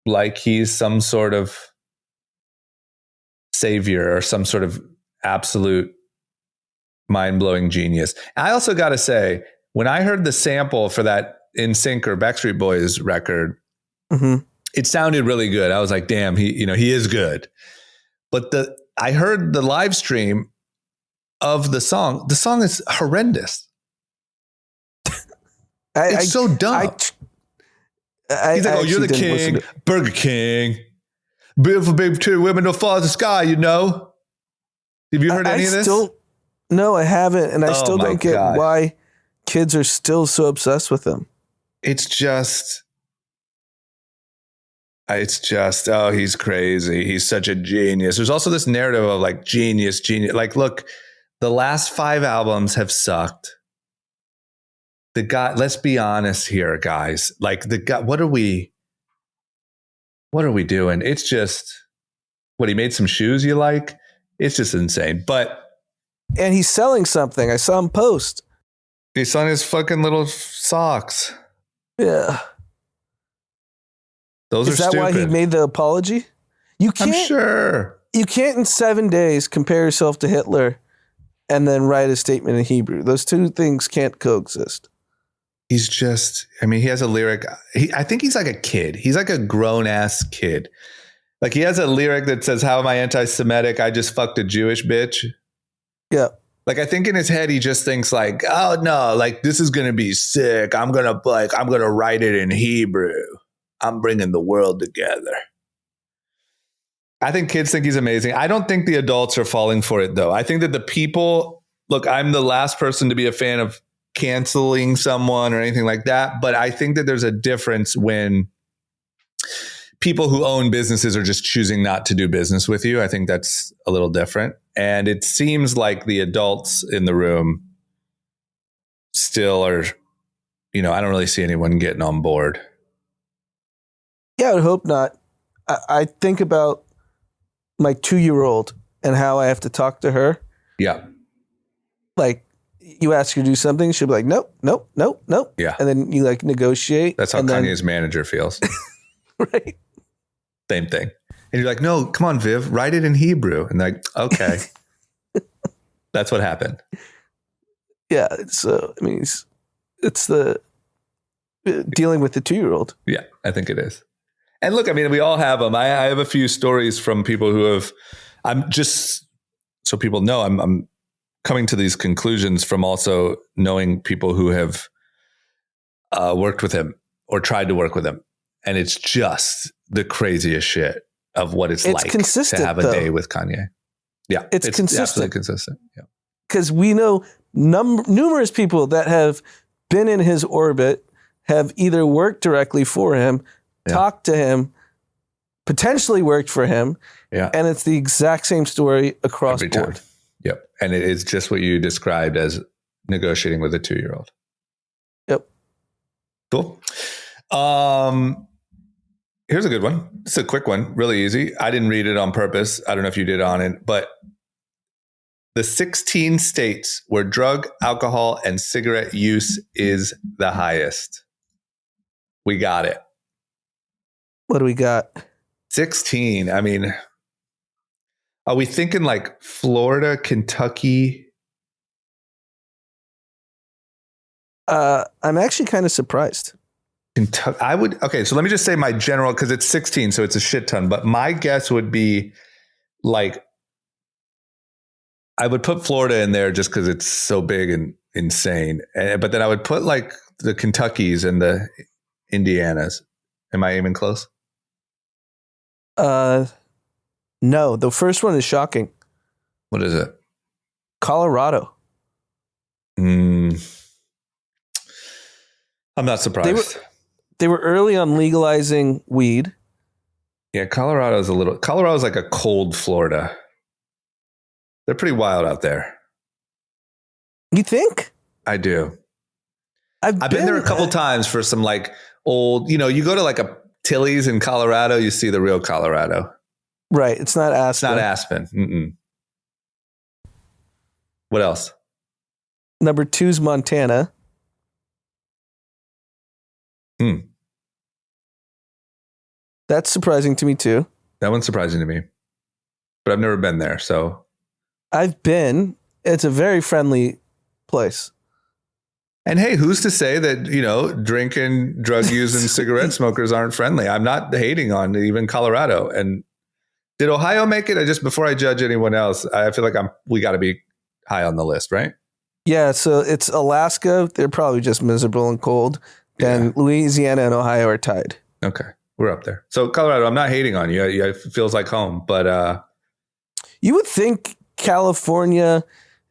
Speaker 1: like he's some sort of savior or some sort of absolute mind-blowing genius. I also got to say, when I heard the sample for that NSYNC or Backstreet Boys record, it sounded really good. I was like, damn, he is good. But I heard the live stream of the song. The song is horrendous. It's so dumb. He's like, you're the king, Burger King. Beautiful big two women don't fall to the sky, Have you heard any of this?
Speaker 2: No, I haven't. And I still don't get why kids are still so obsessed with him.
Speaker 1: It's just, oh, he's crazy. He's such a genius. There's also this narrative of like genius. Like, look, the last 5 albums have sucked. The guy, let's be honest here, guys. Like the guy, what are we doing? It's just, he made some shoes you like? It's just insane.
Speaker 2: And he's selling something. I saw him post.
Speaker 1: He's selling his fucking little socks.
Speaker 2: Yeah.
Speaker 1: Those
Speaker 2: Is
Speaker 1: are
Speaker 2: that
Speaker 1: stupid.
Speaker 2: why he made the apology?
Speaker 1: I'm sure.
Speaker 2: You can't in 7 days compare yourself to Hitler and then write a statement in Hebrew. Those two things can't coexist.
Speaker 1: He's just, he has a lyric. I think he's like a kid. He's like a grown ass kid. Like he has a lyric that says, how am I anti-Semitic? I just fucked a Jewish bitch.
Speaker 2: Yeah.
Speaker 1: Like I think in his head, he just thinks like, oh no, like this is going to be sick. I'm going to write it in Hebrew. I'm bringing the world together. I think kids think he's amazing. I don't think the adults are falling for it though. I think that the people, look, I'm the last person to be a fan of canceling someone or anything like that. But I think that there's a difference when people who own businesses are just choosing not to do business with you. I think that's a little different. And it seems like the adults in the room still are, I don't really see anyone getting on board.
Speaker 2: Yeah, I would hope not. I think about my 2-year-old and how I have to talk to her.
Speaker 1: Yeah.
Speaker 2: Like, you ask her to do something, she'll be like, nope.
Speaker 1: Yeah.
Speaker 2: And then you like negotiate.
Speaker 1: That's how Kanye's manager feels.
Speaker 2: Right.
Speaker 1: Same thing. And you're like, no, come on, Viv, write it in Hebrew. And like, okay. That's what happened.
Speaker 2: Yeah. So, it's the dealing with the 2-year-old.
Speaker 1: Yeah, I think it is. And look, we all have them. I have a few stories from people who have, I'm just, so people know, I'm coming to these conclusions from also knowing people who have worked with him or tried to work with him. And it's just the craziest shit of what it's like
Speaker 2: consistent,
Speaker 1: to have a day with Kanye. Yeah,
Speaker 2: it's consistent.
Speaker 1: Absolutely consistent. Yeah,
Speaker 2: because we know numerous people that have been in his orbit, have either worked directly for him, talked to him, potentially worked for him.
Speaker 1: Yeah,
Speaker 2: and it's the exact same story across
Speaker 1: every
Speaker 2: board.
Speaker 1: time. Yep. And it is just what you described as negotiating with a 2-year-old.
Speaker 2: Yep.
Speaker 1: Cool. Here's a good one. It's a quick one, really easy. I didn't read it on purpose. I don't know if you did on it, but the 16 states where drug, alcohol, and cigarette use is the highest. We got it.
Speaker 2: What do we got?
Speaker 1: 16. I mean, are we thinking like Florida, Kentucky?
Speaker 2: I'm actually kind of surprised.
Speaker 1: Kentucky. Okay, so let me just say my general, because it's 16, so it's a shit ton. But my guess would be like, I would put Florida in there just because it's so big and insane. But then I would put like the Kentuckys and the Indianas. Am I even close?
Speaker 2: No, the first one is shocking.
Speaker 1: What is it?
Speaker 2: Colorado.
Speaker 1: I'm not surprised.
Speaker 2: They were early on legalizing weed.
Speaker 1: Yeah, Colorado's like a cold Florida. They're pretty wild out there.
Speaker 2: You think?
Speaker 1: I do. I've been there a couple times for some like old, you go to like a Tilly's in Colorado, you see the real Colorado.
Speaker 2: Right. It's not Aspen.
Speaker 1: It's not Aspen. Mm-mm. What else?
Speaker 2: Number 2 is Montana. That's surprising to me too.
Speaker 1: That one's surprising to me, but I've never been there. So
Speaker 2: I've been. It's a very friendly place.
Speaker 1: And hey, who's to say that, drinking, drug using cigarette smokers aren't friendly? I'm not hating on even Colorado. And did Ohio make it? Before I judge anyone else, I feel like we got to be high on the list, right?
Speaker 2: Yeah. So it's Alaska. They're probably just miserable and cold. Then Louisiana and Ohio are tied.
Speaker 1: Okay. We're up there. So Colorado, I'm not hating on you. It feels like home, but
Speaker 2: you would think California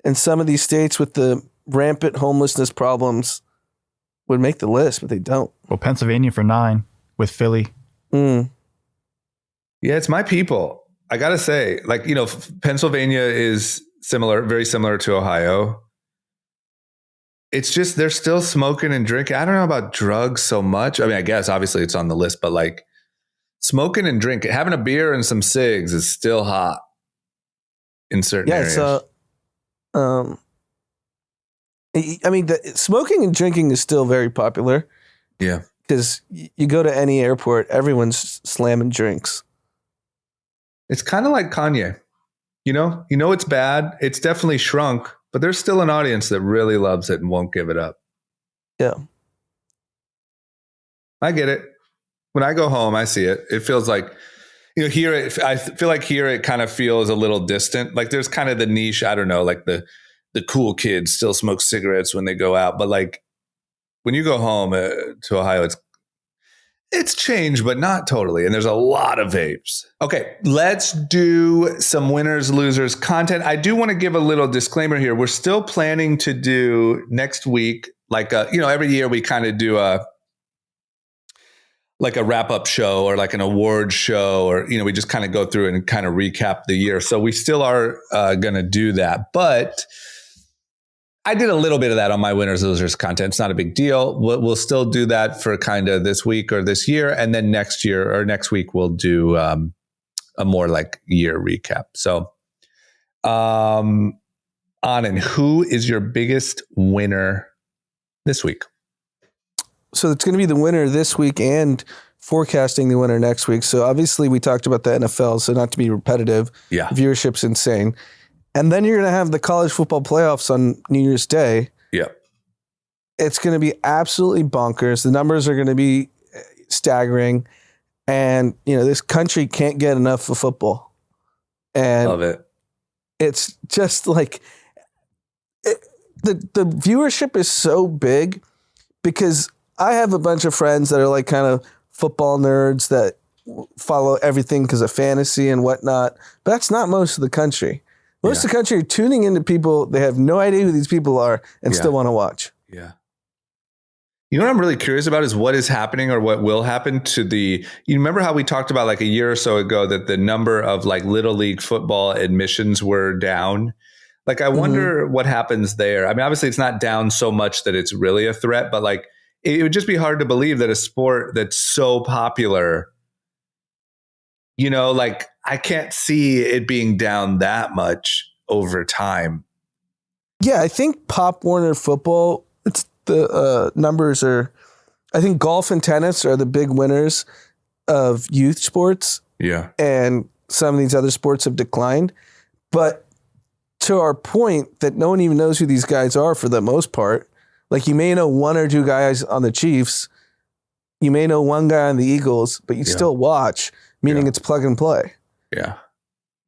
Speaker 2: and some of these states with the rampant homelessness problems would make the list, but they don't.
Speaker 3: Well, Pennsylvania for 9 with Philly.
Speaker 1: Yeah, it's my people. I got to say, Pennsylvania is very similar to Ohio. It's just they're still smoking and drinking. I don't know about drugs so much. I mean, I guess obviously it's on the list, but like smoking and drinking, having a beer and some cigs is still hot in certain areas.
Speaker 2: The smoking and drinking is still very popular.
Speaker 1: Yeah.
Speaker 2: Because you go to any airport, everyone's slamming drinks.
Speaker 1: It's kind of like Kanye. It's bad. It's definitely shrunk, but there's still an audience that really loves it and won't give it up.
Speaker 2: Yeah.
Speaker 1: I get it. When I go home, I see it. It feels like, I feel like here it kind of feels a little distant. Like there's kind of the niche, I don't know, like the cool kids still smoke cigarettes when they go out. But like when you go home to Ohio, it's changed, but not totally. And there's a lot of vapes. Okay, let's do some winners, losers content. I do want to give a little disclaimer here. We're still planning to do next week, every year we kind of do a wrap-up show or like an award show, or, we just kind of go through and kind of recap the year. So we still are going to do that. But I did a little bit of that on my winners, losers content. It's not a big deal. We'll still do that for kind of this week or this year. And then next week, we'll do a more like year recap. So, Anand, who is your biggest winner this week?
Speaker 2: So it's going to be the winner this week and forecasting the winner next week. So obviously we talked about the NFL, so not to be repetitive.
Speaker 1: Yeah.
Speaker 2: Viewership's insane. And then you're going to have the college football playoffs on New Year's Day.
Speaker 1: Yeah.
Speaker 2: It's going to be absolutely bonkers. The numbers are going to be staggering. And, this country can't get enough of football. And
Speaker 1: love it.
Speaker 2: It's just like the viewership is so big because I have a bunch of friends that are like kind of football nerds that follow everything because of fantasy and whatnot. But that's not most of the country. Most of the country are tuning into people. They have no idea who these people are and still want to watch.
Speaker 1: Yeah. You know what I'm really curious about is what is happening or what will happen to you remember how we talked about like a year or so ago that the number of like Little League football admissions were down? Like, I wonder what happens there. I mean, obviously it's not down so much that it's really a threat, but like, it would just be hard to believe that a sport that's so popular, you know, like I can't see it being down that much over time.
Speaker 2: Yeah, I think Pop Warner football, it's the numbers are, I think golf and tennis are the big winners of youth sports.
Speaker 1: Yeah.
Speaker 2: And some of these other sports have declined. But to our point that no one even knows who these guys are for the most part, like you may know one or two guys on the Chiefs, you may know one guy on the Eagles, but you still watch, meaning it's plug and play.
Speaker 1: Yeah.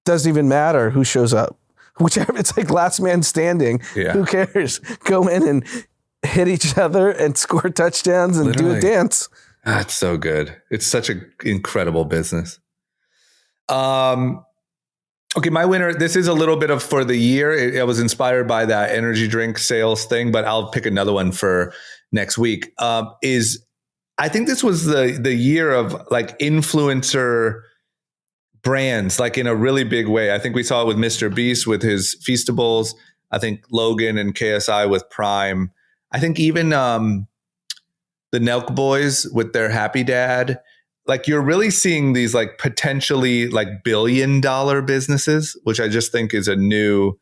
Speaker 2: Doesn't even matter who shows up. Whichever, it's like last man standing.
Speaker 1: Yeah.
Speaker 2: Who cares? Go in and hit each other and score touchdowns and do a dance.
Speaker 1: That's so good. It's such an incredible business. Okay, my winner, this is a little bit of for the year. I was inspired by that energy drink sales thing, but I'll pick another one for next week. I think this was the year of like influencer brands, like in a really big way. I think we saw it with Mr. Beast with his Feastables. I think Logan and KSI with Prime. I think even the Nelk Boys with their Happy Dad. Like you're really seeing these like potentially like $1 billion businesses, which I just think is a new,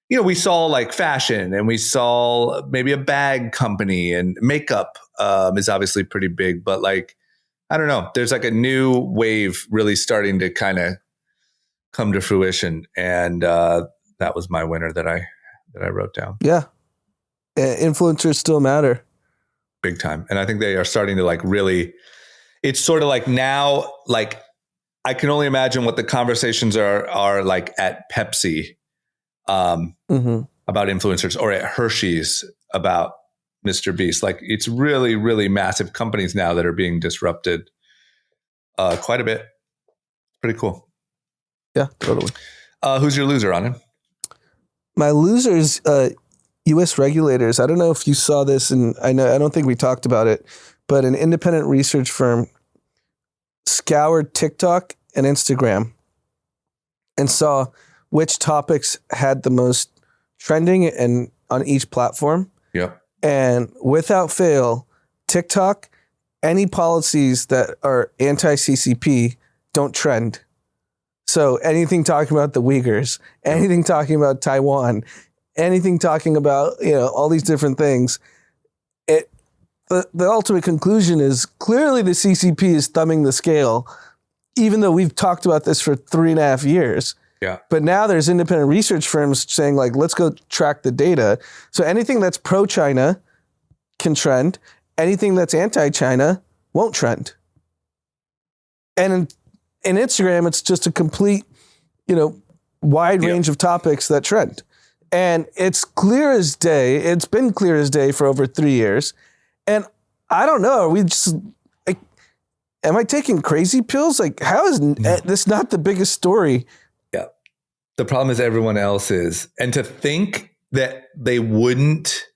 Speaker 1: you know, we saw like fashion and we saw maybe a bag company and makeup is obviously pretty big, but like, I don't know, there's like a new wave really starting to kind of come to fruition. And that was my winner that I wrote down.
Speaker 2: Yeah. Influencers still matter.
Speaker 1: Big time. And I think they are starting to like really, it's sort of like now, like I can only imagine what the conversations are like at Pepsi about influencers or at Hershey's about Mr. Beast. Like it's really, really massive companies now that are being disrupted quite a bit. Pretty cool.
Speaker 2: Yeah, totally.
Speaker 1: Who's your loser, Anand?
Speaker 2: My loser's U.S. regulators. I don't know if you saw this, and I don't think we talked about it, but an independent research firm scoured TikTok and Instagram and saw which topics had the most trending and on each platform.
Speaker 1: Yep.
Speaker 2: And without fail, TikTok, any policies that are anti-CCP don't trend. So anything talking about the Uyghurs, anything talking about Taiwan, anything talking about, you know, all these different things, the ultimate conclusion is clearly the CCP is thumbing the scale, even though we've talked about this for 3.5 years.
Speaker 1: Yeah.
Speaker 2: But now there's independent research firms saying like, let's go track the data. So anything that's pro-China can trend. Anything that's anti-China won't trend. And in Instagram, it's just a complete, you know, wide range of topics that trend. And it's clear as day. It's been clear as day for over 3 years. And I don't know, are we just, like, am I taking crazy pills? Like, how is this not the biggest story?
Speaker 1: Yeah. The problem is everyone else is. And to think that they wouldn't,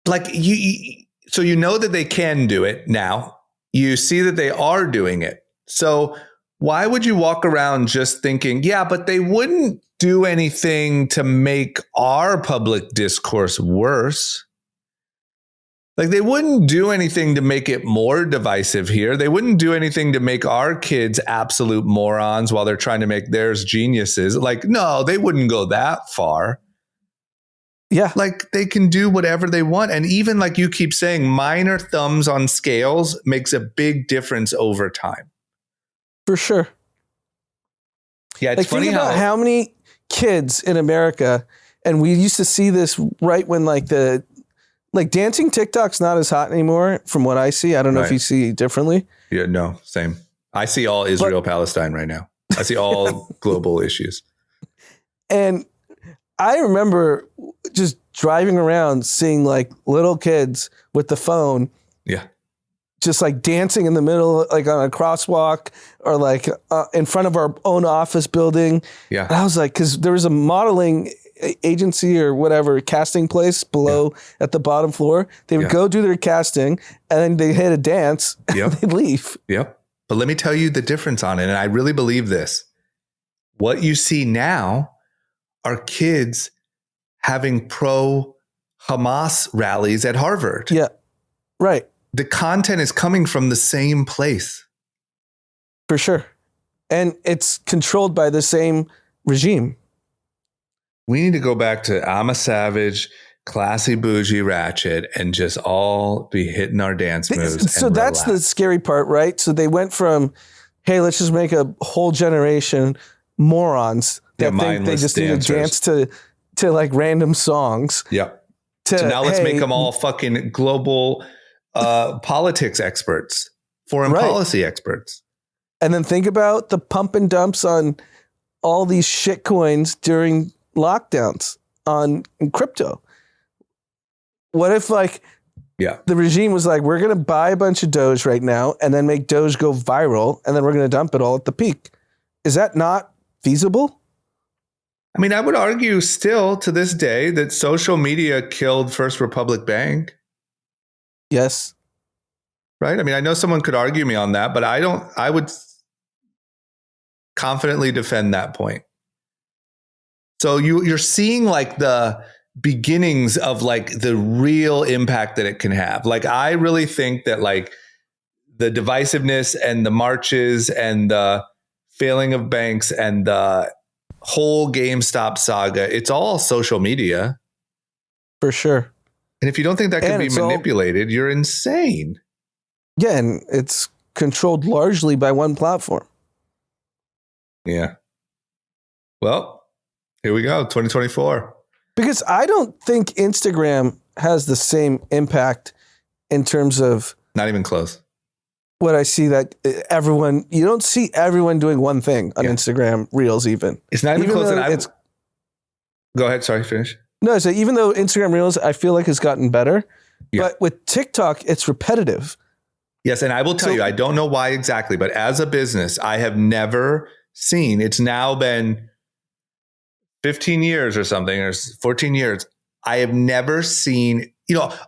Speaker 1: like, so you know that they can do it now. You see that they are doing it. So why would you walk around just thinking, yeah, but they wouldn't do anything to make our public discourse worse? Like they wouldn't do anything to make it more divisive here. They wouldn't do anything to make our kids absolute morons while they're trying to make theirs geniuses. Like, no, they wouldn't go that far.
Speaker 2: Yeah.
Speaker 1: Like they can do whatever they want. And even like you keep saying, minor thumbs on scales makes a big difference over time.
Speaker 2: For sure.
Speaker 1: Yeah, it's
Speaker 2: like,
Speaker 1: funny
Speaker 2: think about how many kids in America, and we used to see this right when like dancing TikTok's not as hot anymore from what I see. I don't know if you see differently.
Speaker 1: Yeah, no, same. I see all Israel-Palestine right now. I see all global issues.
Speaker 2: And I remember just driving around seeing like little kids with the phone.
Speaker 1: Yeah.
Speaker 2: Just like dancing in the middle, like on a crosswalk or like in front of our own office building.
Speaker 1: Yeah.
Speaker 2: And I was like, because there was a modeling agency or whatever, casting place below at the bottom floor. They would go do their casting and then they hit a dance and they'd leave.
Speaker 1: Yep. But let me tell you the difference on it. And I really believe this. What you see now are kids having pro-Hamas rallies at Harvard.
Speaker 2: Yeah, right.
Speaker 1: The content is coming from the same place.
Speaker 2: For sure. And it's controlled by the same regime.
Speaker 1: We need to go back to I'm a savage, classy, bougie, ratchet, and just all be hitting our dance moves.
Speaker 2: So that's the scary part, right? So they went from, hey, let's just make a whole generation morons that think they just need to dance to like random songs.
Speaker 1: Yeah. So now let's make them all fucking global politics experts, foreign policy experts.
Speaker 2: And then think about the pump and dumps on all these shit coins during lockdowns on crypto. What if the regime was like, we're going to buy a bunch of Doge right now and then make Doge go viral and then we're going to dump it all at the peak. Is that not feasible?
Speaker 1: I mean, I would argue still to this day that social media killed First Republic Bank.
Speaker 2: Yes.
Speaker 1: Right? I mean, I know someone could argue me on that, but I would confidently defend that point. So you're seeing like the beginnings of like the real impact that it can have. Like, I really think that like the divisiveness and the marches and the failing of banks and the whole GameStop saga, it's all social media.
Speaker 2: For sure.
Speaker 1: And if you don't think that can be manipulated, you're insane.
Speaker 2: Yeah, and it's controlled largely by one platform.
Speaker 1: Yeah. Well, here we go, 2024.
Speaker 2: Because I don't think Instagram has the same impact in terms of...
Speaker 1: Not even close.
Speaker 2: What I see that you don't see everyone doing one thing on Instagram Reels even.
Speaker 1: It's not even close. Go ahead, sorry, finish.
Speaker 2: No, so even though Instagram Reels, I feel like has gotten better, but with TikTok, it's repetitive.
Speaker 1: Yes, and I will tell you, I don't know why exactly, but as a business, I have never seen, it's now been 15 years or something, or 14 years. I have never seen,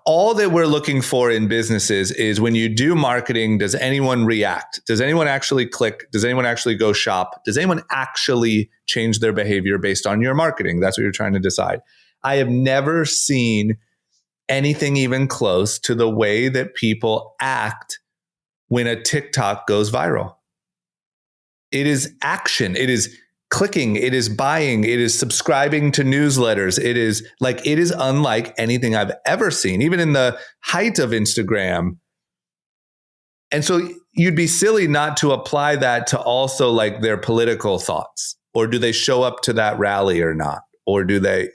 Speaker 1: all that we're looking for in businesses is when you do marketing, does anyone react? Does anyone actually click? Does anyone actually go shop? Does anyone actually change their behavior based on your marketing? That's what you're trying to decide. I have never seen anything even close to the way that people act when a TikTok goes viral. It is action. It is clicking. It is buying. It is subscribing to newsletters. It is unlike anything I've ever seen, even in the height of Instagram. And so you'd be silly not to apply that to also like their political thoughts. Or do they show up to that rally or not? Or do they,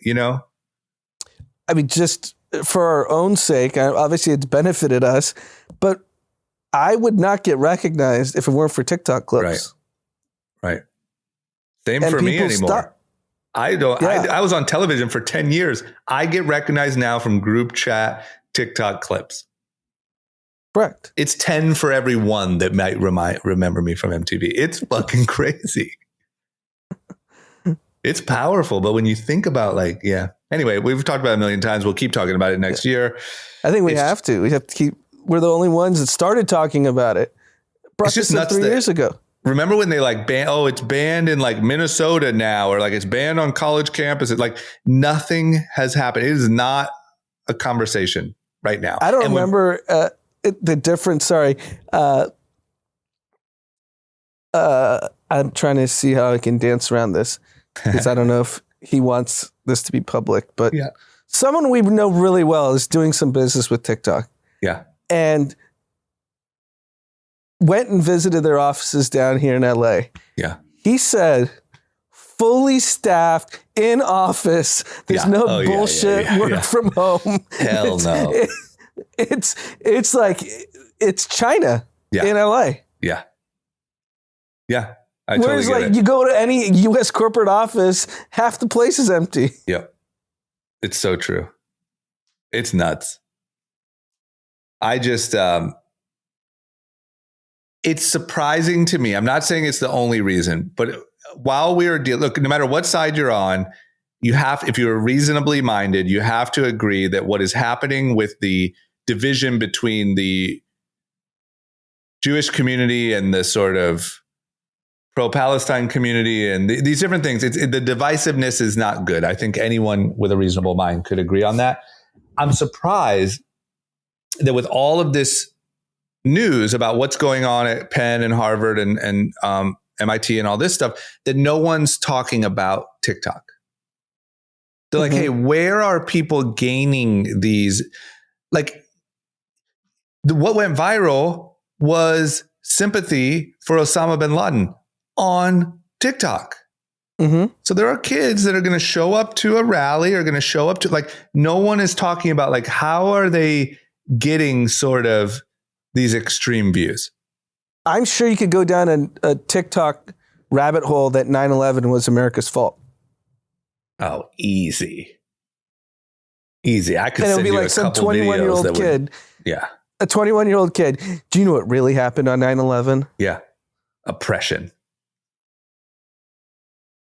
Speaker 1: I
Speaker 2: mean, just for our own sake, obviously it's benefited us, but I would not get recognized if it weren't for TikTok clips.
Speaker 1: Right. Same for me anymore. I don't. Yeah. I was on television for 10 years. I get recognized now from group chat TikTok clips.
Speaker 2: Correct.
Speaker 1: It's 10 for every one that might remember me from MTV. It's fucking crazy. It's powerful. But when you think about anyway, we've talked about it a million times. We'll keep talking about it next year.
Speaker 2: I think we have to. We have to keep. We're the only ones that started talking about it. Brought this up 3 years ago.
Speaker 1: Remember when they it's banned in like Minnesota now, or like it's banned on college campuses. Like nothing has happened. It is not a conversation right now.
Speaker 2: I don't remember the difference. Sorry. I'm trying to see how I can dance around this because I don't know if he wants this to be public, but someone we know really well is doing some business with TikTok.
Speaker 1: Yeah.
Speaker 2: And went and visited their offices down here in LA.
Speaker 1: Yeah.
Speaker 2: He said, fully staffed in office. There's no bullshit work from home.
Speaker 1: Hell no.
Speaker 2: It's like, it's China in LA.
Speaker 1: Yeah. Yeah.
Speaker 2: Whereas you go to any U.S. corporate office, half the place is empty.
Speaker 1: Yep. It's so true. It's nuts. I just, it's surprising to me. I'm not saying it's the only reason, but while we are look, no matter what side you're on, if you're reasonably minded, you have to agree that what is happening with the division between the Jewish community and the sort of pro-Palestine community and these different things. The divisiveness is not good. I think anyone with a reasonable mind could agree on that. I'm surprised that with all of this news about what's going on at Penn and Harvard and MIT and all this stuff, that no one's talking about TikTok. They're like, hey, where are people gaining these? Like, what went viral was sympathy for Osama bin Laden on TikTok. So there are kids that are going to show up to a rally or going to show up to, like, no one is talking about, like, how are they getting sort of these extreme views?
Speaker 2: I'm sure you could go down a TikTok rabbit hole that 9/11 was America's fault.
Speaker 1: Oh, easy. I could
Speaker 2: and
Speaker 1: send
Speaker 2: it'll be
Speaker 1: you
Speaker 2: like
Speaker 1: a
Speaker 2: some
Speaker 1: couple
Speaker 2: 21-year-old kid.
Speaker 1: Yeah.
Speaker 2: A 21-year-old kid. Do you know what really happened on 9/11?
Speaker 1: Yeah. Oppression.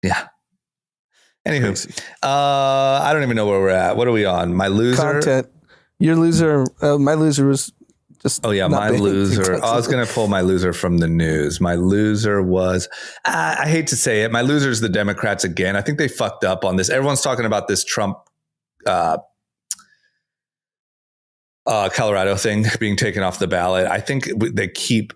Speaker 1: Yeah. Anywho, I don't even know where we're at. What are we on? My loser?
Speaker 2: Content. Your loser. My loser was just.
Speaker 1: Oh, yeah. My loser. I was going to pull my loser from the news. My loser was, I hate to say it, my loser is the Democrats again. I think they fucked up on this. Everyone's talking about this Trump Colorado thing being taken off the ballot. I think they keep,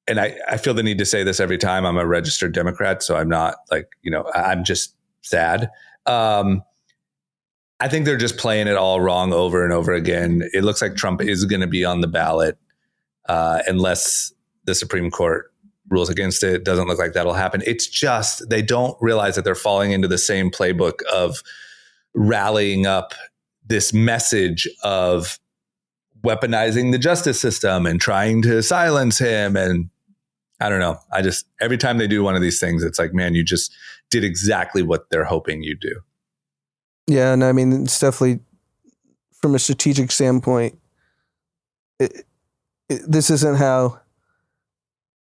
Speaker 1: and I feel the need to say this every time. I'm a registered Democrat, so I'm not like, I'm just sad. I think they're just playing it all wrong over and over again. It looks like Trump is going to be on the ballot unless the Supreme Court rules against it. It doesn't look like that'll happen. It's just they don't realize that they're falling into the same playbook of rallying up this message of weaponizing the justice system and trying to silence him. And I don't know. Every time they do one of these things, it's like, man, you just did exactly what they're hoping you do.
Speaker 2: Yeah. And I mean, it's definitely from a strategic standpoint, this isn't how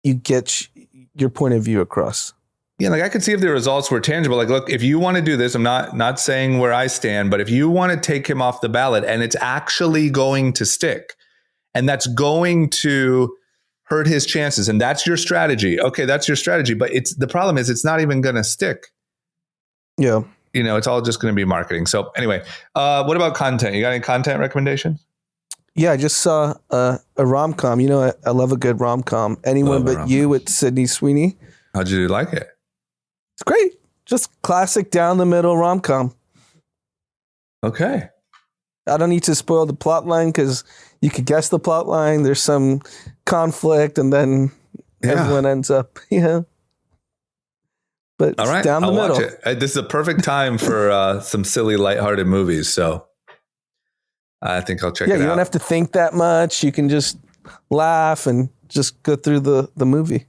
Speaker 2: you get your point of view across.
Speaker 1: Yeah, like I could see if the results were tangible. Like, look, if you want to do this, I'm not saying where I stand, but if you want to take him off the ballot and it's actually going to stick and that's going to hurt his chances and that's your strategy. Okay, that's your strategy. But the problem is it's not even going to stick.
Speaker 2: Yeah.
Speaker 1: It's all just going to be marketing. So anyway, what about content? You got any content recommendations?
Speaker 2: Yeah, I just saw a rom-com. I love a good rom-com. Anyone But You with Sydney Sweeney.
Speaker 1: How'd you like it?
Speaker 2: It's great. Just classic down the middle rom-com.
Speaker 1: Okay.
Speaker 2: I don't need to spoil the plot line because you could guess the plot line. There's some conflict and then everyone ends up, But
Speaker 1: all right,
Speaker 2: down the middle.
Speaker 1: Watch it. This is a perfect time for some silly, lighthearted movies. So I think I'll check it out.
Speaker 2: Yeah, you don't have to think that much. You can just laugh and just go through the movie.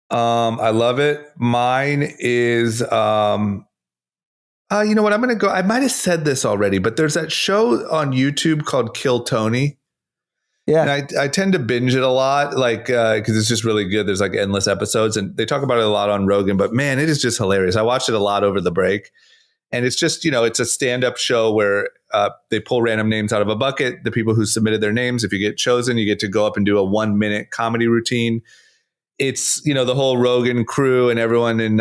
Speaker 1: I love it. Mine is, you know what? I'm going to go. I might have said this already, but there's that show on YouTube called Kill Tony.
Speaker 2: Yeah.
Speaker 1: And I tend to binge it a lot, like, because it's just really good. There's like endless episodes and they talk about it a lot on Rogan, but man, it is just hilarious. I watched it a lot over the break and it's just, it's a stand-up show where they pull random names out of a bucket. The people who submitted their names, if you get chosen, you get to go up and do a 1-minute comedy routine. It's, the whole Rogan crew and everyone in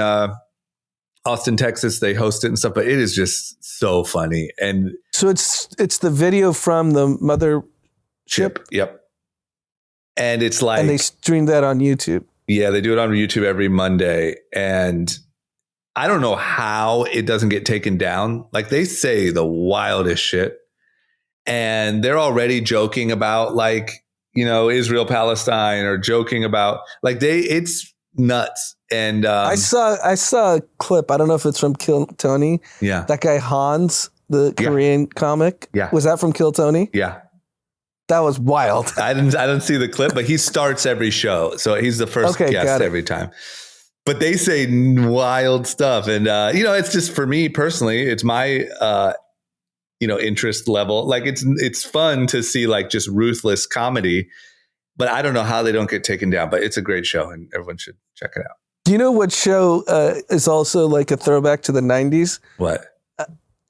Speaker 1: Austin, Texas, they host it and stuff, but it is just so funny. And
Speaker 2: so it's the video from the mothership.
Speaker 1: Yep. And it's like,
Speaker 2: and they stream that on YouTube.
Speaker 1: Yeah, they do it on YouTube every Monday. And I don't know how it doesn't get taken down. Like they say the wildest shit. And they're already joking about like, Israel, Palestine, or joking about like it's nuts. And
Speaker 2: I saw a clip. I don't know if it's from Kill Tony.
Speaker 1: Yeah.
Speaker 2: That guy Hans, the Korean comic.
Speaker 1: Yeah.
Speaker 2: Was that from Kill Tony?
Speaker 1: Yeah.
Speaker 2: That was wild.
Speaker 1: I didn't see the clip, but he starts every show. So he's the first guest every time. But they say wild stuff. And, it's just for me personally, it's my, interest level. Like it's fun to see like just ruthless comedy, but I don't know how they don't get taken down, but it's a great show and everyone should check it out.
Speaker 2: Do you know what show is also like a throwback to the 90s?
Speaker 1: What?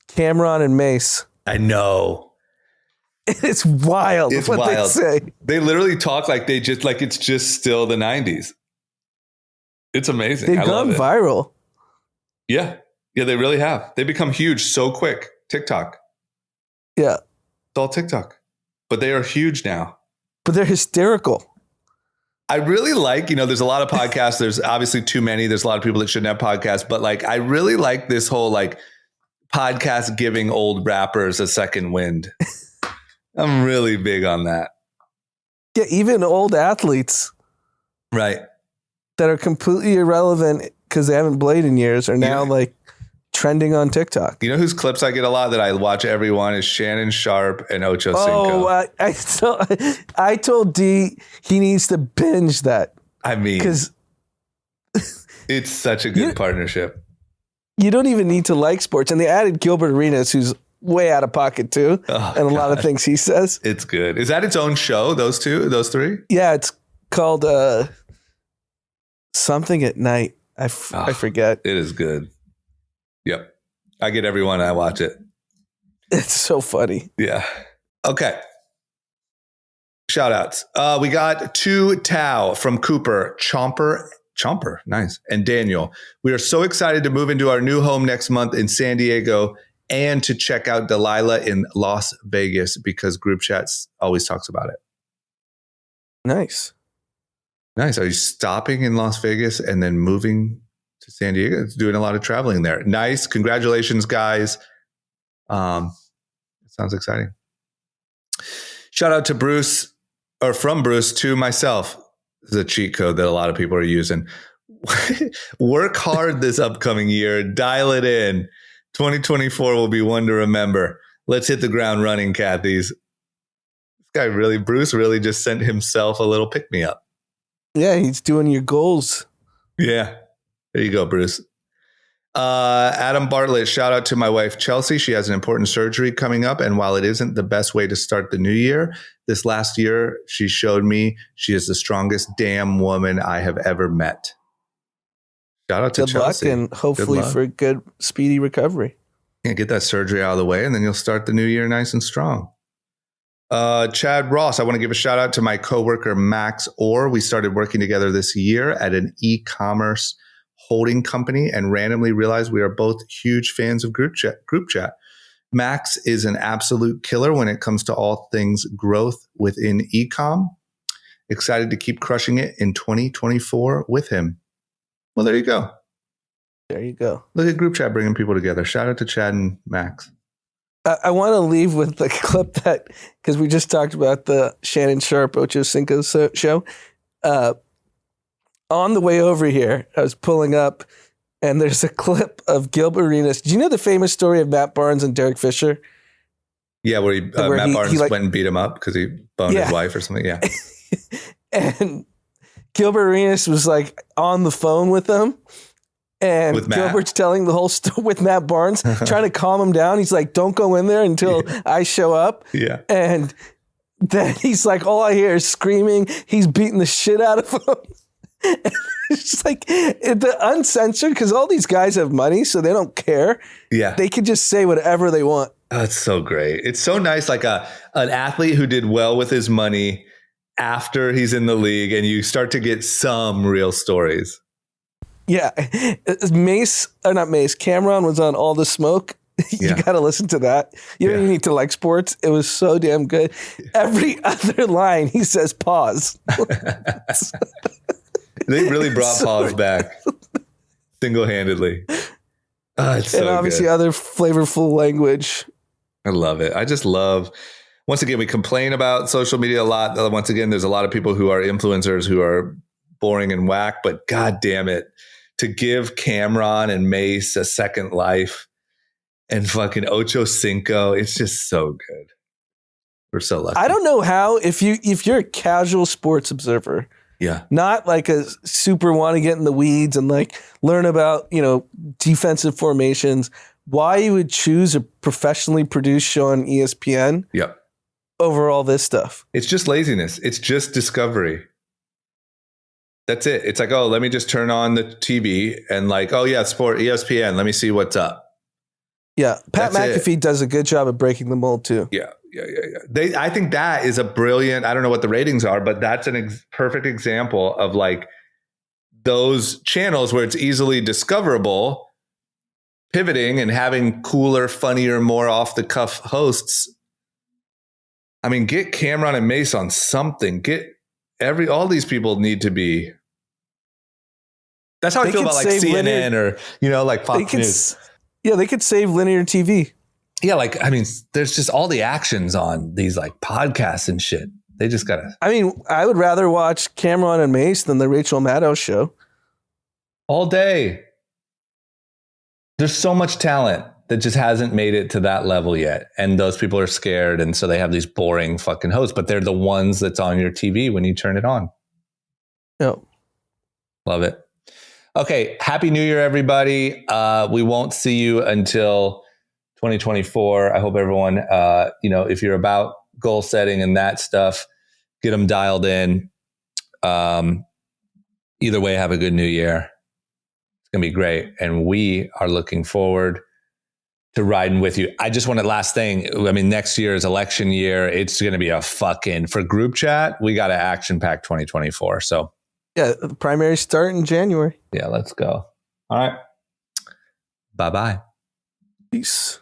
Speaker 2: Cameron and Mace.
Speaker 1: I know.
Speaker 2: It's wild.
Speaker 1: It's
Speaker 2: what
Speaker 1: wild.
Speaker 2: They say.
Speaker 1: They literally talk like it's just still the 90s. It's amazing.
Speaker 2: They've
Speaker 1: I love
Speaker 2: gone
Speaker 1: it.
Speaker 2: viral.
Speaker 1: Yeah. Yeah, they really have. They become huge so quick. TikTok.
Speaker 2: Yeah.
Speaker 1: It's all TikTok. But they are huge now.
Speaker 2: But they're hysterical.
Speaker 1: I really like, there's a lot of podcasts. There's obviously too many. There's a lot of people that shouldn't have podcasts. But like, I really like this whole like podcast giving old rappers a second wind. I'm really big on that.
Speaker 2: Yeah, even old athletes.
Speaker 1: Right.
Speaker 2: That are completely irrelevant because they haven't played in years are now like trending on TikTok.
Speaker 1: You know whose clips I get a lot that I watch every one is Shannon Sharp and Ocho Cinco.
Speaker 2: Oh, I told Dee he needs to binge that.
Speaker 1: I mean, because it's such a good partnership.
Speaker 2: You don't even need to like sports. And they added Gilbert Arenas, who's way out of pocket too. And a lot of things he says.
Speaker 1: It's good. Is that its own show, those three?
Speaker 2: Yeah, it's called something at night. I forget.
Speaker 1: It is good. Yep. I get everyone. I watch it.
Speaker 2: It's so funny.
Speaker 1: Yeah. Okay. Shout outs. We got 2 Tao from Cooper, Chomper, nice, and Daniel. We are so excited to move into our new home next month in San Diego and to check out Delilah in Las Vegas because group chats always talks about it.
Speaker 2: Nice.
Speaker 1: Nice. Are you stopping in Las Vegas and then moving to San Diego? It's doing a lot of traveling there. Nice. Congratulations, guys. It sounds exciting. Shout out to Bruce, or from Bruce to myself. This is a cheat code that a lot of people are using. Work hard this upcoming year. Dial it in. 2024 will be one to remember. Let's hit the ground running, Cathy's. This guy Bruce really just sent himself a little pick-me-up.
Speaker 2: Yeah, he's doing your goals.
Speaker 1: Yeah. There you go, Bruce. Adam Bartlett, shout out to my wife, Chelsea. She has an important surgery coming up. And while it isn't the best way to start the new year, this last year, she showed me she is the strongest damn woman I have ever met. Shout out to Chelsea.
Speaker 2: Good luck and hopefully for a good, speedy recovery.
Speaker 1: Yeah, get that surgery out of the way, and then you'll start the new year nice and strong. Chad Ross, I want to give a shout out to my coworker, Max Orr. We started working together this year at an e-commerce holding company and randomly realized we are both huge fans of group chat. Max is an absolute killer when it comes to all things growth within e-com. Excited to keep crushing it in 2024 with him. Well, there you go.
Speaker 2: There you go.
Speaker 1: Look at group chat bringing people together. Shout out to Chad and Max.
Speaker 2: I want to leave with the clip that, because we just talked about the Shannon Sharp, Ocho Cinco show. On the way over here, I was pulling up and there's a clip of Gilbert Arenas. Do you know the famous story of Matt Barnes and Derek Fisher?
Speaker 1: Yeah, where Matt Barnes went and beat him up because he boned his wife or something. Yeah.
Speaker 2: And Gilbert Arenas was like on the phone with them. And Gilbert's telling the whole story with Matt Barnes, trying to calm him down. He's like, don't go in there until I show up.
Speaker 1: Yeah.
Speaker 2: And then he's like, all I hear is screaming. He's beating the shit out of him. It's just like the uncensored, because all these guys have money, so they don't care.
Speaker 1: Yeah.
Speaker 2: They could just say whatever they want.
Speaker 1: Oh, it's so great. It's so nice. Like an athlete who did well with his money after he's in the league, and you start to get some real stories.
Speaker 2: Yeah. Cameron was on All the Smoke. You got to listen to that. You don't even need to like sports. It was so damn good. Every other line, he says, pause.
Speaker 1: They really brought pause back single-handedly. It's so
Speaker 2: and obviously
Speaker 1: good.
Speaker 2: Other flavorful language.
Speaker 1: I love it. I just love, once again, we complain about social media a lot. Once again, there's a lot of people who are influencers who are boring and whack, but God damn it, to give Cameron and Mace a second life and fucking Ocho Cinco, it's just so good. We're so lucky.
Speaker 2: I don't know how, if you're a casual sports observer, not like a super want to get in the weeds and like learn about, defensive formations, why you would choose a professionally produced show on ESPN over all this stuff.
Speaker 1: It's just laziness. It's just discovery. That's it. It's like, oh, let me just turn on the TV and like, oh yeah, sport, ESPN. Let me see what's up.
Speaker 2: Yeah. Pat McAfee does a good job of breaking the mold too.
Speaker 1: Yeah. I think that is a brilliant, I don't know what the ratings are, but that's a perfect example of like those channels where it's easily discoverable, pivoting and having cooler, funnier, more off the cuff hosts. I mean, get Cameron and Mace on something. All these people need to be. That's how I feel about like CNN or, like Fox News.
Speaker 2: Yeah, they could save linear TV.
Speaker 1: Yeah, like, I mean, there's just all the actions on these like podcasts and shit. They just gotta.
Speaker 2: I mean, I would rather watch Cameron and Mace than the Rachel Maddow show.
Speaker 1: All day. There's so much talent that just hasn't made it to that level yet. And those people are scared. And so they have these boring fucking hosts, but they're the ones that's on your TV when you turn it on.
Speaker 2: Yep. Love
Speaker 1: it. Okay. Happy New Year, everybody. We won't see you until 2024. I hope everyone, if you're about goal setting and that stuff, get them dialed in. Either way, have a good new year. It's going to be great. And we are looking forward to riding with you. I just wanted last thing. I mean, next year is election year. It's going to be for group chat. We got to action pack 2024. So
Speaker 2: yeah, the primaries start in January.
Speaker 1: Yeah, let's go. All right. Bye-bye.
Speaker 2: Peace.